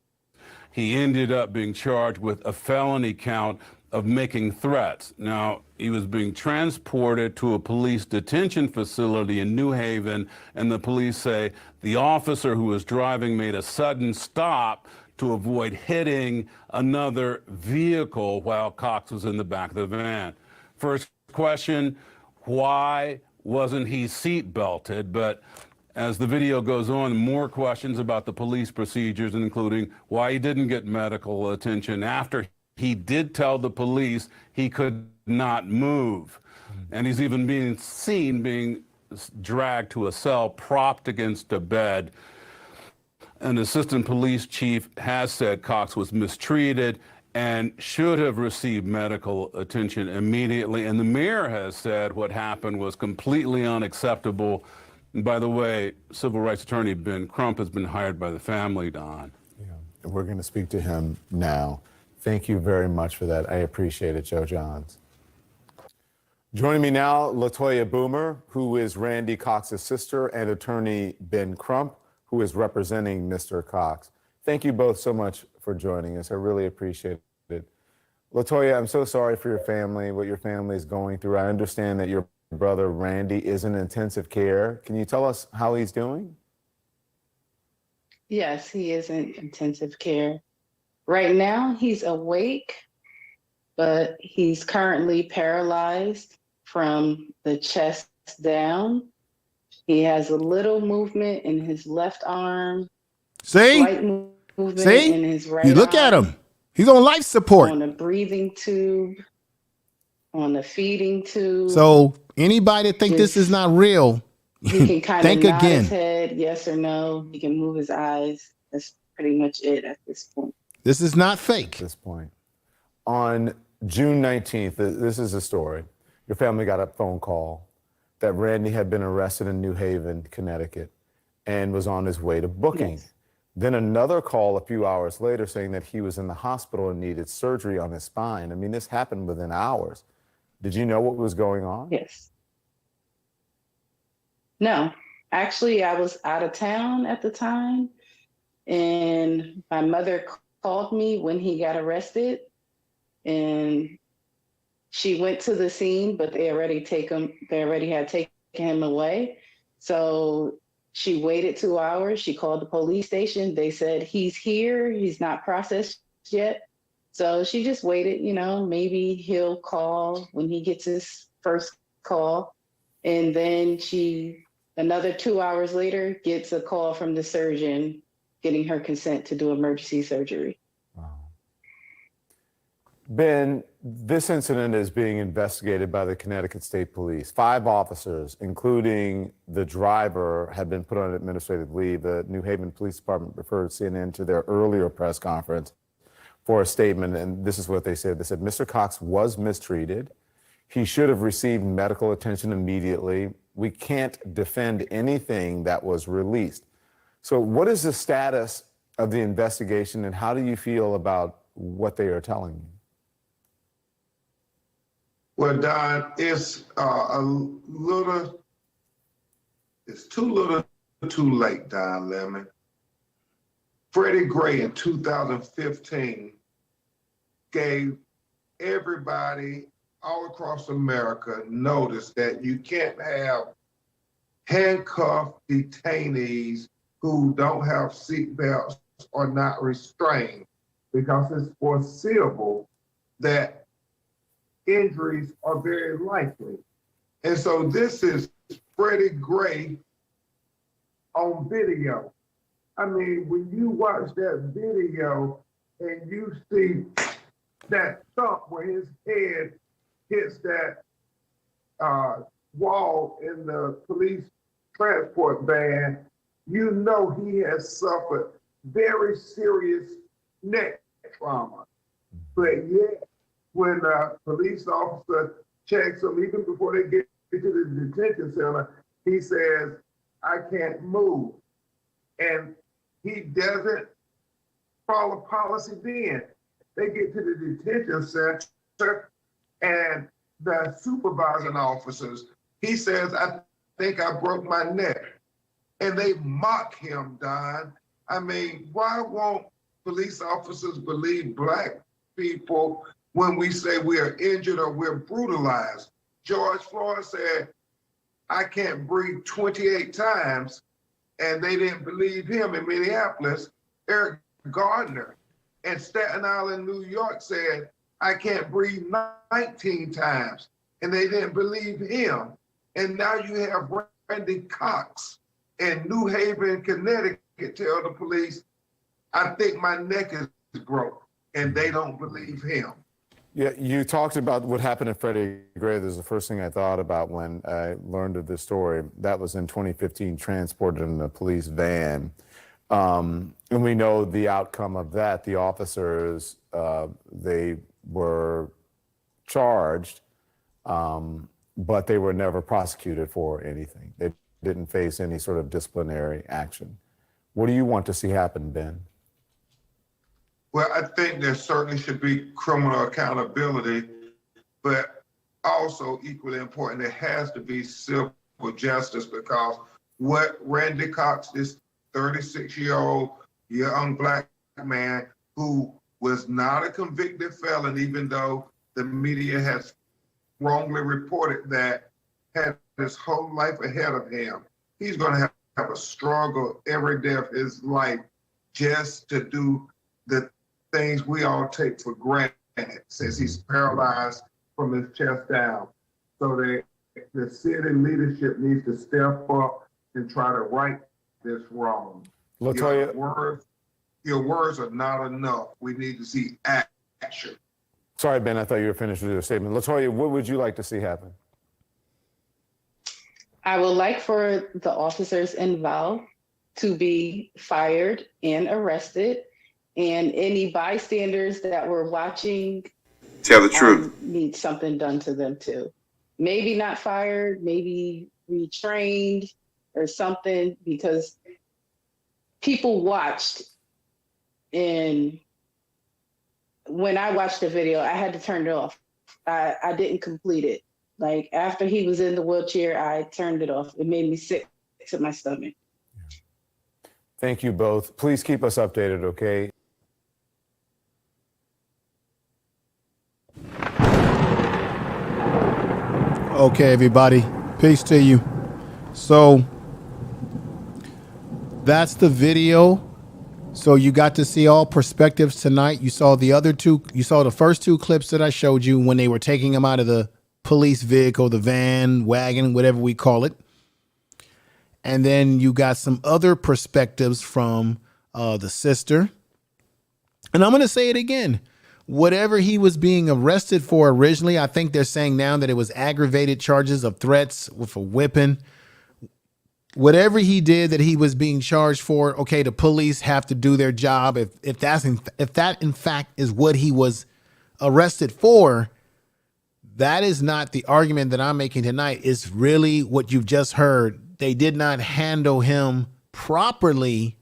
He ended up being charged with a felony count of making threats. Now, he was being transported to a police detention facility in New Haven, and the police say the officer who was driving made a sudden stop to avoid hitting another vehicle while Cox was in the back of the van. First question, why wasn't he seat belted? But as the video goes on, more questions about the police procedures, including why he didn't get medical attention after he did tell the police he could not move. And he's even being seen being dragged to a cell propped against a bed. An assistant police chief has said Cox was mistreated and should have received medical attention immediately. And the mayor has said what happened was completely unacceptable. And by the way, civil rights attorney Ben Crump has been hired by the family, Don. Yeah. We're going to speak to him now. Thank you very much for that. I appreciate it, Joe Johns. Joining me now, LaToya Boomer, who is Randy Cox's sister, and attorney Ben Crump, who is representing Mr. Cox. Thank you both so much for joining us. I really appreciate it. LaToya, I'm so sorry for your family, what your family is going through. I understand that your brother Randy is in intensive care. Can you tell us how he's doing? Yes, he is in intensive care. Right now, he's awake, but he's currently paralyzed from the chest down. He has a little movement in his left arm. Slight movement in his right you look arm, at him. He's on life support. on a breathing tube, on a feeding tube. So anybody that think this is not real, He can kind of think nod again. his head, yes or no. He can move his eyes. That's pretty much it at this point. This is not fake. At this point. On June 19th, this is the story. Your family got a phone call that Randy had been arrested in New Haven, Connecticut, and was on his way to booking. Yes. Then another call a few hours later saying that he was in the hospital and needed surgery on his spine. I mean, this happened within hours. Did you know what was going on? Yes. No, actually, I was out of town at the time, and my mother called me when he got arrested, and she went to the scene, but they already had taken him away. So she waited 2 hours. She called the police station. They said, he's here. He's not processed yet. So she just waited, maybe he'll call when he gets his first call. And then another 2 hours later, gets a call from the surgeon getting her consent to do emergency surgery. Ben, this incident is being investigated by the Connecticut State Police. 5 officers, including the driver, have been put on administrative leave. The New Haven Police Department referred CNN to their earlier press conference for a statement, and this is what they said. They said, Mr. Cox was mistreated. He should have received medical attention immediately. We can't defend anything that was released. So what is the status of the investigation, and how do you feel about what they are telling you? Well, Don, it's too little too late, Don Lemon. Freddie Gray in 2015 gave everybody all across America notice that you can't have handcuffed detainees who don't have seatbelts or not restrained, because it's foreseeable that injuries are very likely. And so this is Freddie Gray on video. I mean, when you watch that video and you see that thump where his head hits that wall in the police transport van, you know he has suffered very serious neck trauma. But yet, when a police officer checks him, even before they get to the detention center, he says, I can't move. And he doesn't follow policy then. They get to the detention center and the supervising officers, he says, I think I broke my neck. And they mock him, Don. I mean, why won't police officers believe Black people when we say we are injured or we're brutalized? George Floyd said, I can't breathe 28 times, and they didn't believe him in Minneapolis. Eric Gardner in Staten Island, New York said, I can't breathe 19 times, and they didn't believe him. And now you have Randy Cox in New Haven, Connecticut, tell the police, I think my neck is broke, and they don't believe him. Yeah, you talked about what happened to Freddie Gray. This is the first thing I thought about when I learned of this story. That was in 2015, transported in a police van. And we know the outcome of that. The officers, they were charged, but they were never prosecuted for anything. They didn't face any sort of disciplinary action. What do you want to see happen, Ben? Well, I think there certainly should be criminal accountability, but also equally important, there has to be civil justice, because what Randy Cox, this 36-year-old young Black man who was not a convicted felon, even though the media has wrongly reported that, had his whole life ahead of him. He's going to have a struggle every day of his life just to do the things we all take for granted, since he's paralyzed from his chest down. So the city leadership needs to step up and try to right this wrong. Your words are not enough. We need to see action. Sorry, Ben, I thought you were finished with your statement. LaToya, what would you like to see happen? I would like for the officers involved to be fired and arrested, and any bystanders that were watching, tell the truth, need something done to them too. Maybe not fired, maybe retrained or something, because people watched. And when I watched the video, I had to turn it off. I didn't complete it. Like, after he was in the wheelchair, I turned it off. It made me sick to my stomach. Thank you both. Please keep us updated, okay? Okay, everybody. Peace to you. So that's the video. So you got to see all perspectives tonight. You saw the other two. You saw the first two clips that I showed you when they were taking him out of the police vehicle, the van, wagon, whatever we call it. And then you got some other perspectives from the sister. And I'm going to say it again. Whatever he was being arrested for originally, I think they're saying now that it was aggravated charges of threats with a weapon. Whatever he did that he was being charged for, okay, the police have to do their job. If that in fact is what he was arrested for, that is not the argument that I'm making tonight. It's really what you've just heard. They did not handle him properly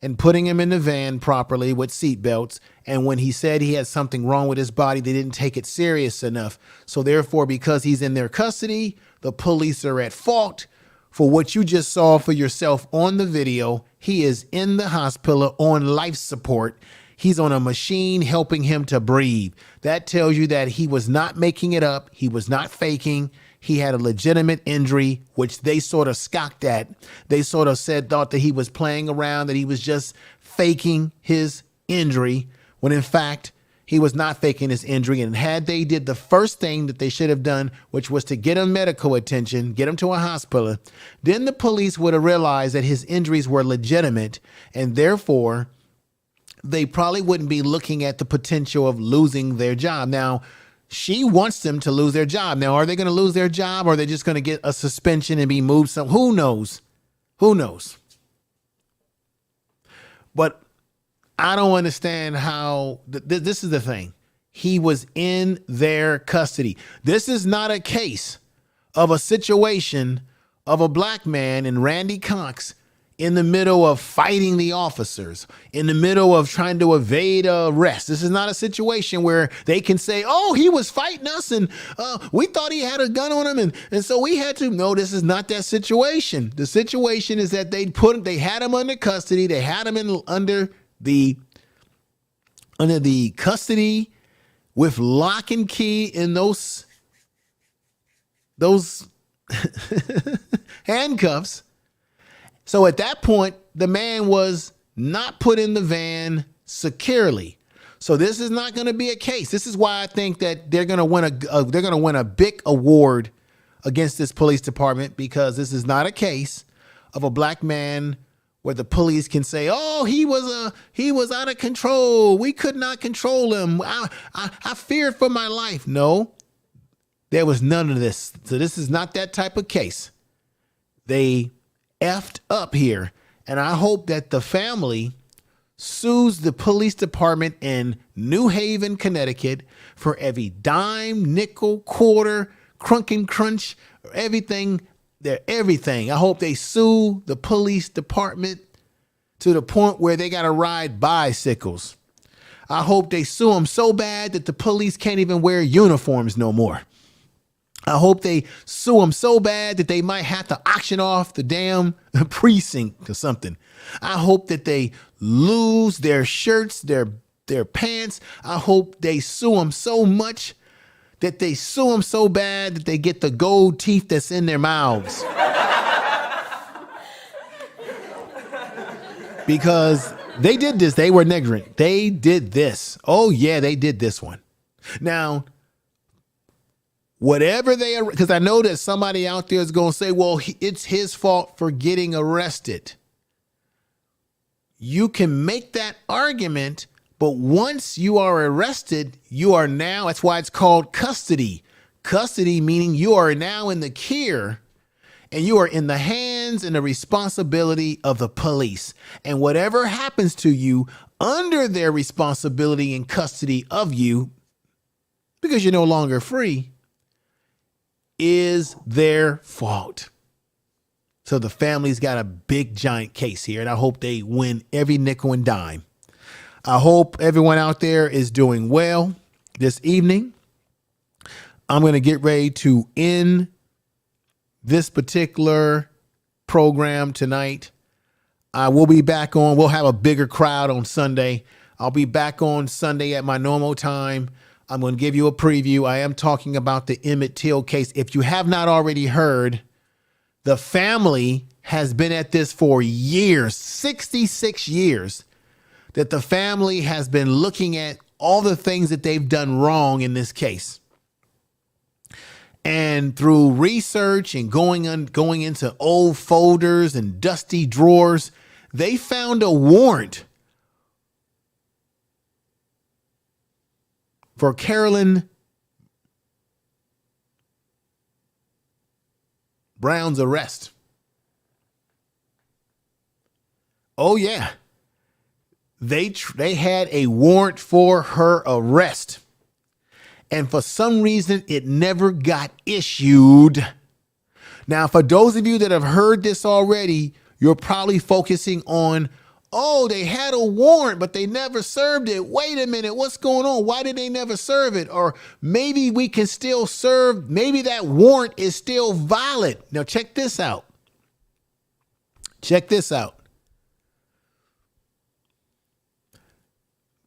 and putting him in the van properly with seatbelts. And when he said he had something wrong with his body, they didn't take it serious enough. So therefore, because he's in their custody, the police are at fault for what you just saw for yourself on the video. He is in the hospital on life support. He's on a machine helping him to breathe. That tells you that he was not making it up. He was not faking. He had a legitimate injury, which they sort of scoffed at. They sort of thought that he was playing around, that he was just faking his injury, when in fact, he was not faking his injury. And had they did the first thing that they should have done, which was to get him medical attention, get him to a hospital, then the police would have realized that his injuries were legitimate, and therefore they probably wouldn't be looking at the potential of losing their job. Now, she wants them to lose their job. Now, are they going to lose their job, or are they just going to get a suspension and be moved some? Who knows? Who knows? But I don't understand how this is the thing. He was in their custody. This is not a case of a situation of a black man and Randy Cox in the middle of fighting the officers, in the middle of trying to evade arrest. This is not a situation where they can say, oh, he was fighting us and we thought he had a gun on him. And so we had to. No, this is not that situation. The situation is that they had him under custody. They had him under the custody with lock and key in those handcuffs. So at that point, the man was not put in the van securely. So this is not going to be a case. This is why I think that they're going to win a big award against this police department, because this is not a case of a black man where the police can say, oh, he was out of control. We could not control him. I feared for my life. No, there was none of this. So this is not that type of case. They effed up here. And I hope that the family sues the police department in New Haven, Connecticut for every dime, nickel, quarter, crunk and crunch, everything. Everything. I hope they sue the police department to the point where they got to ride bicycles. I hope they sue them so bad that the police can't even wear uniforms no more. I hope they sue them so bad that they might have to auction off the damn precinct or something. I hope that they lose their shirts, their pants. I hope they sue them so much that they sue them so bad that they get the gold teeth that's in their mouths. Because they did this. They were negligent. They did this. Oh, yeah, they did this one. Now, whatever they are, because I know that somebody out there is going to say, well, it's his fault for getting arrested. You can make that argument, but once you are arrested, you are now, that's why it's called custody. Custody meaning you are now in the care and you are in the hands and the responsibility of the police. And whatever happens to you under their responsibility and custody of you, because you're no longer free, is their fault. So the family's got a big giant case here, and I hope they win every nickel and dime. I hope everyone out there is doing well this evening. I'm going to get ready to end this particular program tonight. I will be back on. We'll have a bigger crowd on Sunday. I'll be back on Sunday at my normal time. I'm going to give you a preview. I am talking about the Emmett Till case. If you have not already heard, the family has been at this for years, 66 years, that the family has been looking at all the things that they've done wrong in this case. And through research and going into old folders and dusty drawers, they found a warrant for Carolyn Brown's arrest. Oh yeah. They had a warrant for her arrest. And for some reason, it never got issued. Now, for those of you that have heard this already, you're probably focusing on, oh, they had a warrant, but they never served it. Wait a minute, what's going on? Why did they never serve it? Or maybe we can still serve, maybe that warrant is still valid. Now, check this out. Check this out.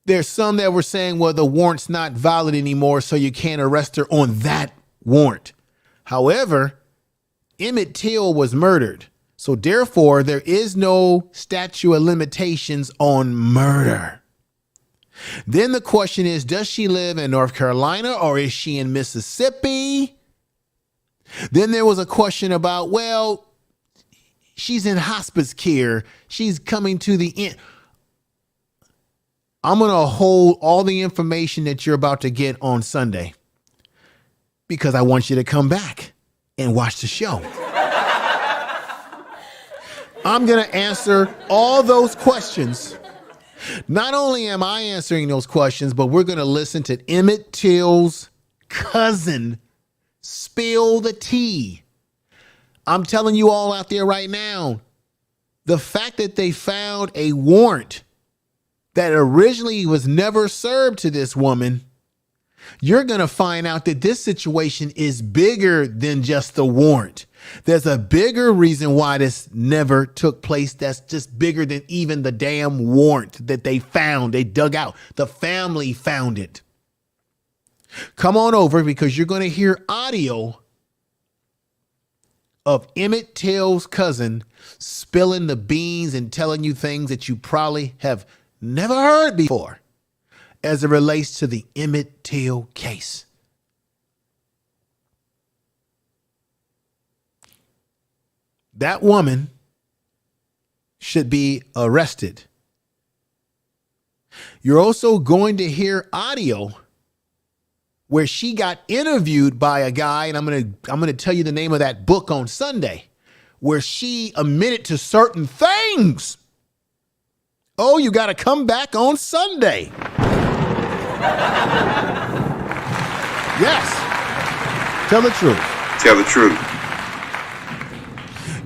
There's some that were saying, well, the warrant's not valid anymore, so you can't arrest her on that warrant. However, Emmett Till was murdered. So therefore, there is no statute of limitations on murder. Then the question is, does she live in North Carolina or is she in Mississippi? Then there was a question about, well, she's in hospice care. She's coming to the end. I'm going to hold all the information that you're about to get on Sunday because I want you to come back and watch the show. I'm going to answer all those questions. Not only am I answering those questions, but we're going to listen to Emmett Till's cousin spill the tea. I'm telling you all out there right now, the fact that they found a warrant that originally was never served to this woman, you're going to find out that this situation is bigger than just the warrant. There's a bigger reason why this never took place that's just bigger than even the damn warrant that they found. They dug out. The family found it. Come on over because you're going to hear audio of Emmett Till's cousin spilling the beans and telling you things that you probably have never heard before as it relates to the Emmett Till case. That woman should be arrested. You're also going to hear audio where she got interviewed by a guy, and I'm going to tell you the name of that book on Sunday, where she admitted to certain things. Oh, you got to come back on Sunday. Yes. Tell the truth. Tell the truth.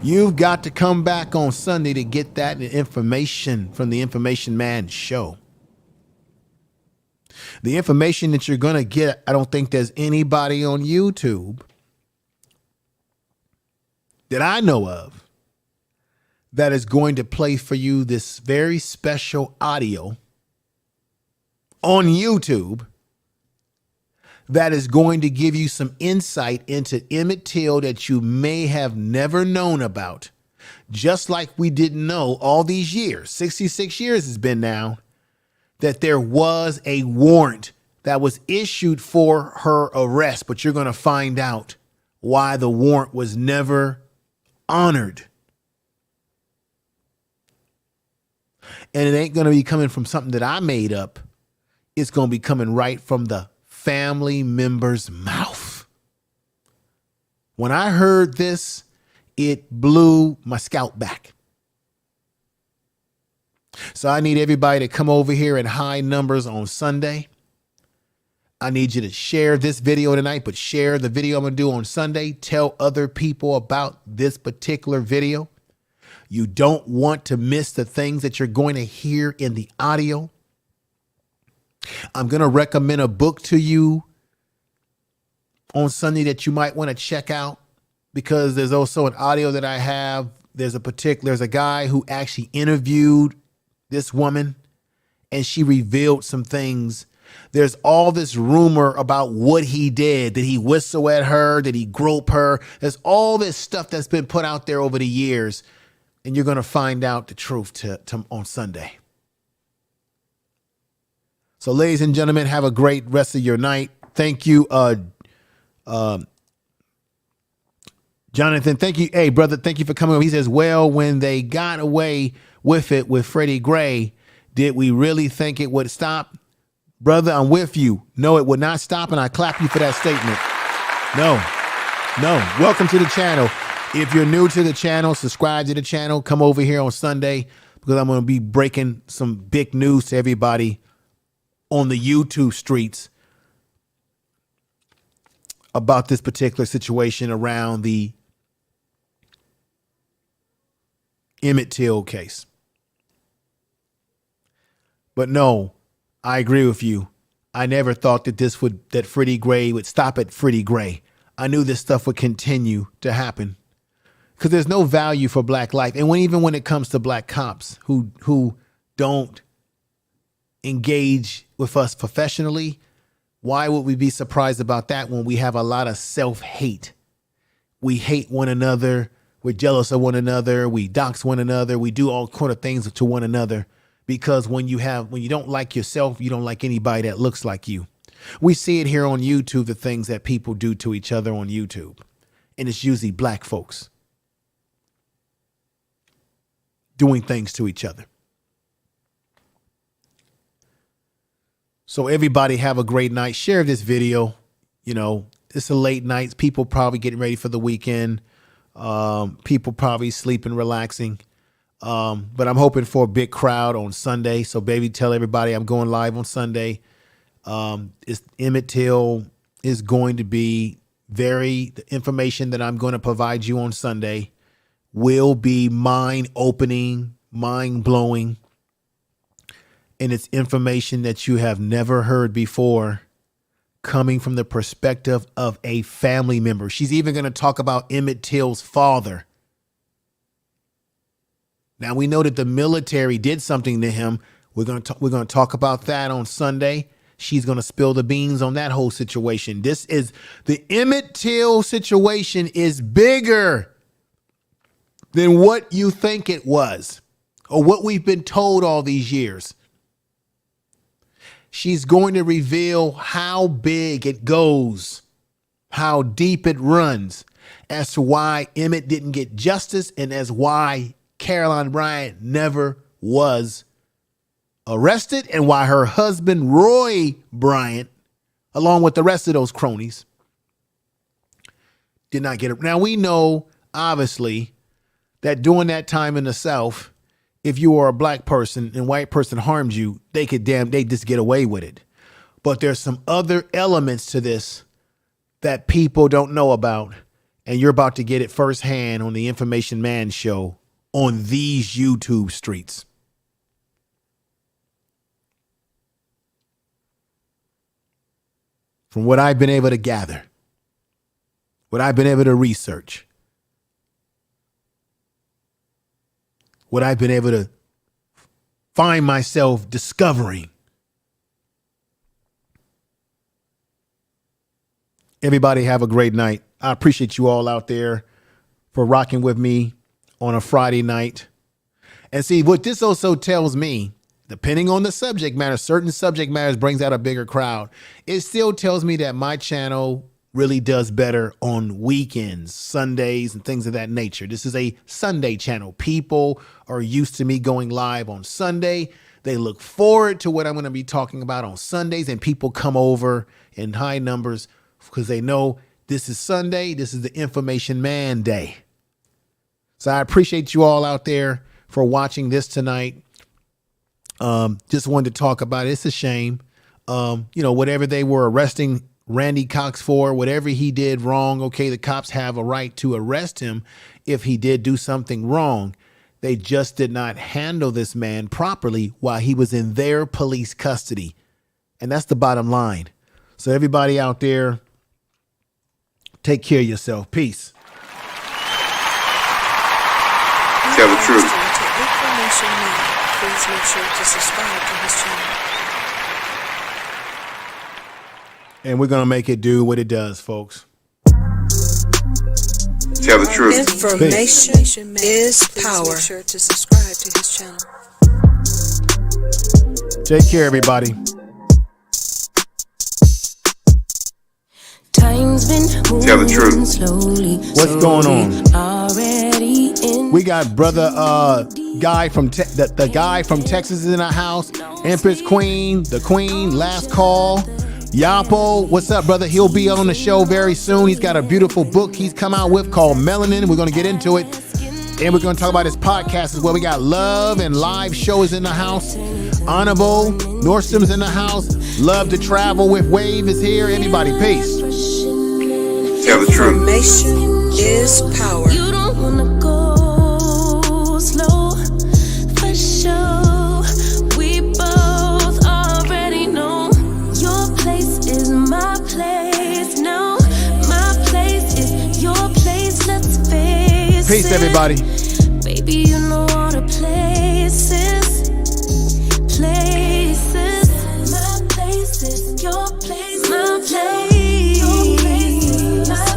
You've got to come back on Sunday to get that information from the Information Man show. The information that you're going to get, I don't think there's anybody on YouTube that I know of that is going to play for you this very special audio on YouTube that is going to give you some insight into Emmett Till that you may have never known about. Just like we didn't know all these years, 66 years has been now, that there was a warrant that was issued for her arrest, but you're going to find out why the warrant was never honored. And it ain't going to be coming from something that I made up. It's going to be coming right from the family member's mouth. When I heard this, it blew my scalp back. So I need everybody to come over here in high numbers on Sunday. I need you to share this video tonight, but share the video I'm going to do on Sunday. Tell other people about this particular video. You don't want to miss the things that you're going to hear in the audio. I'm going to recommend a book to you on Sunday that you might want to check out because there's also an audio that I have. There's a guy who actually interviewed this woman and she revealed some things. There's all this rumor about what he did. Did he whistle at her? Did he grope her? There's all this stuff that's been put out there over the years. And you're going to find out the truth on Sunday. So, ladies and gentlemen, have a great rest of your night. Thank you, Jonathan, thank you. Hey, brother, thank you for coming. He says, well, when they got away with it with Freddie Gray, did we really think it would stop? Brother, I'm with you. No, it would not stop, and I clap you for that statement. No. Welcome to the channel. If you're new to the channel, subscribe to the channel. Come over here on Sunday because I'm going to be breaking some big news to everybody on the YouTube streets about this particular situation around the Emmett Till case. But no, I agree with you. I never thought that Freddie Gray would stop at Freddie Gray. I knew this stuff would continue to happen because there's no value for black life. And even when it comes to black cops who don't engage with us professionally, why would we be surprised about that when we have a lot of self-hate? We hate one another. We're jealous of one another. We dox one another. We do all kind of things to one another because when you don't like yourself, you don't like anybody that looks like you. We see it here on YouTube, the things that people do to each other on YouTube. And it's usually black folks doing things to each other. So everybody have a great night. Share this video. You know, it's a late night. People probably getting ready for the weekend. People probably sleeping, relaxing. But I'm hoping for a big crowd on Sunday. So baby, tell everybody I'm going live on Sunday. Emmett Till is going to be the information that I'm going to provide you on Sunday will be mind-opening, mind-blowing. And it's information that you have never heard before coming from the perspective of a family member. She's even going to talk about Emmett Till's father. Now we know that the military did something to him. We're going to talk about that on Sunday. She's going to spill the beans on that whole situation. The Emmett Till situation is bigger than what you think it was or what we've been told all these years. She's going to reveal how big it goes, how deep it runs, as to why Emmett didn't get justice and as why Caroline Bryant never was arrested and why her husband, Roy Bryant, along with the rest of those cronies, did not get it. Now, we know, obviously, that during that time in the South, if you were a black person and a white person harmed you, they just get away with it. But there's some other elements to this that people don't know about, and you're about to get it firsthand on the Information Man Show on these YouTube streets. From what I've been able to gather, what I've been able to research, what I've been able to find myself discovering. Everybody have a great night. I appreciate you all out there for rocking with me on a Friday night. And see, what this also tells me, depending on the subject matter, certain subject matters brings out a bigger crowd. It still tells me that my channel really does better on weekends, Sundays, and things of that nature. This is a Sunday channel. People are used to me going live on Sunday. They look forward to what I'm going to be talking about on Sundays, and people come over in high numbers because they know this is Sunday. This is the Information Man Day. So I appreciate you all out there for watching this tonight. Just wanted to talk about it. It's a shame. Whatever they were arresting Randy Cox for, whatever he did wrong, okay, the cops have a right to arrest him if he did do something wrong. They just did not handle this man properly while he was in their police custody. And that's the bottom line. So everybody out there, take care of yourself. Peace. Tell the truth. Please make sure to subscribe to his channel. And we're going to make it do what it does, folks. Tell the truth. Information is power. Make sure to subscribe to his channel. Take care, everybody. Time's been Tell the truth. moving slowly. What's going on? Already in. We got brother guy from the guy from Texas is in our house. Empress Queen, the Queen, last call. Yapo, what's up, brother? He'll be on the show very soon. He's got a beautiful book he's come out with called Melanin. We're going to get into it. And we're going to talk about his podcast as well. We got Love and live shows in the house. Honorable, Nordstrom's in the house. Love to Travel with Wave is here. Everybody, peace. Tell the truth. Information is power. You don't wanna go slow for sure. We both already know your place is my place. No, my place is your place. Let's face Peace, it. everybody. Baby, you know all the places. Places. My place is your place. My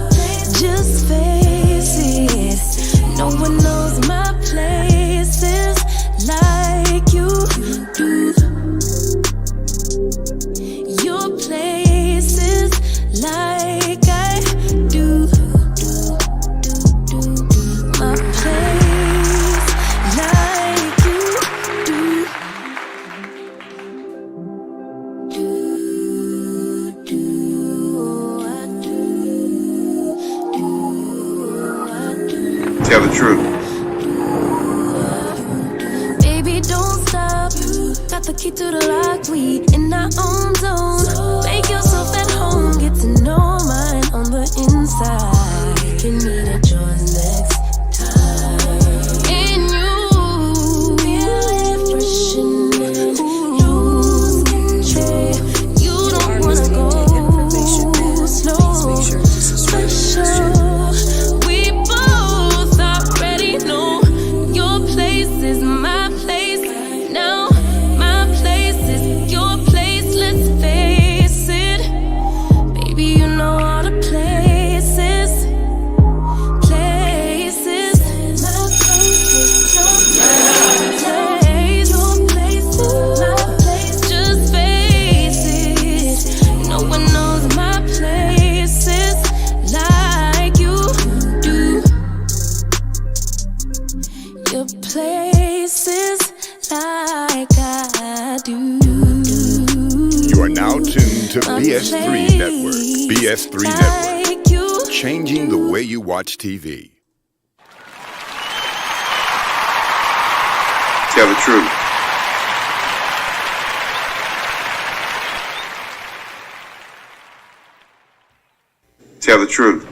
place. Just face it. No one knows my places like you do. Your places like I do. My place like you do. Tell the truth. Baby, don't stop. Got the key to the lock. We in our own zone. Make yourself at home. Get to know mine on the inside. Can meet at yours next time. And you feel refreshing. Lose control. You don't wanna go slow. For sure. We both already know your place is my place. Now my place is your place. Let's face it. Baby, you know all the places. Places. My place is your place. Your place is my place. Just face it. No one knows my places like you do. Your places like I do. You are now tuned to BS3 Network. BS3 Network. Like you. Changing the way you watch TV. Tell the truth. Tell the truth.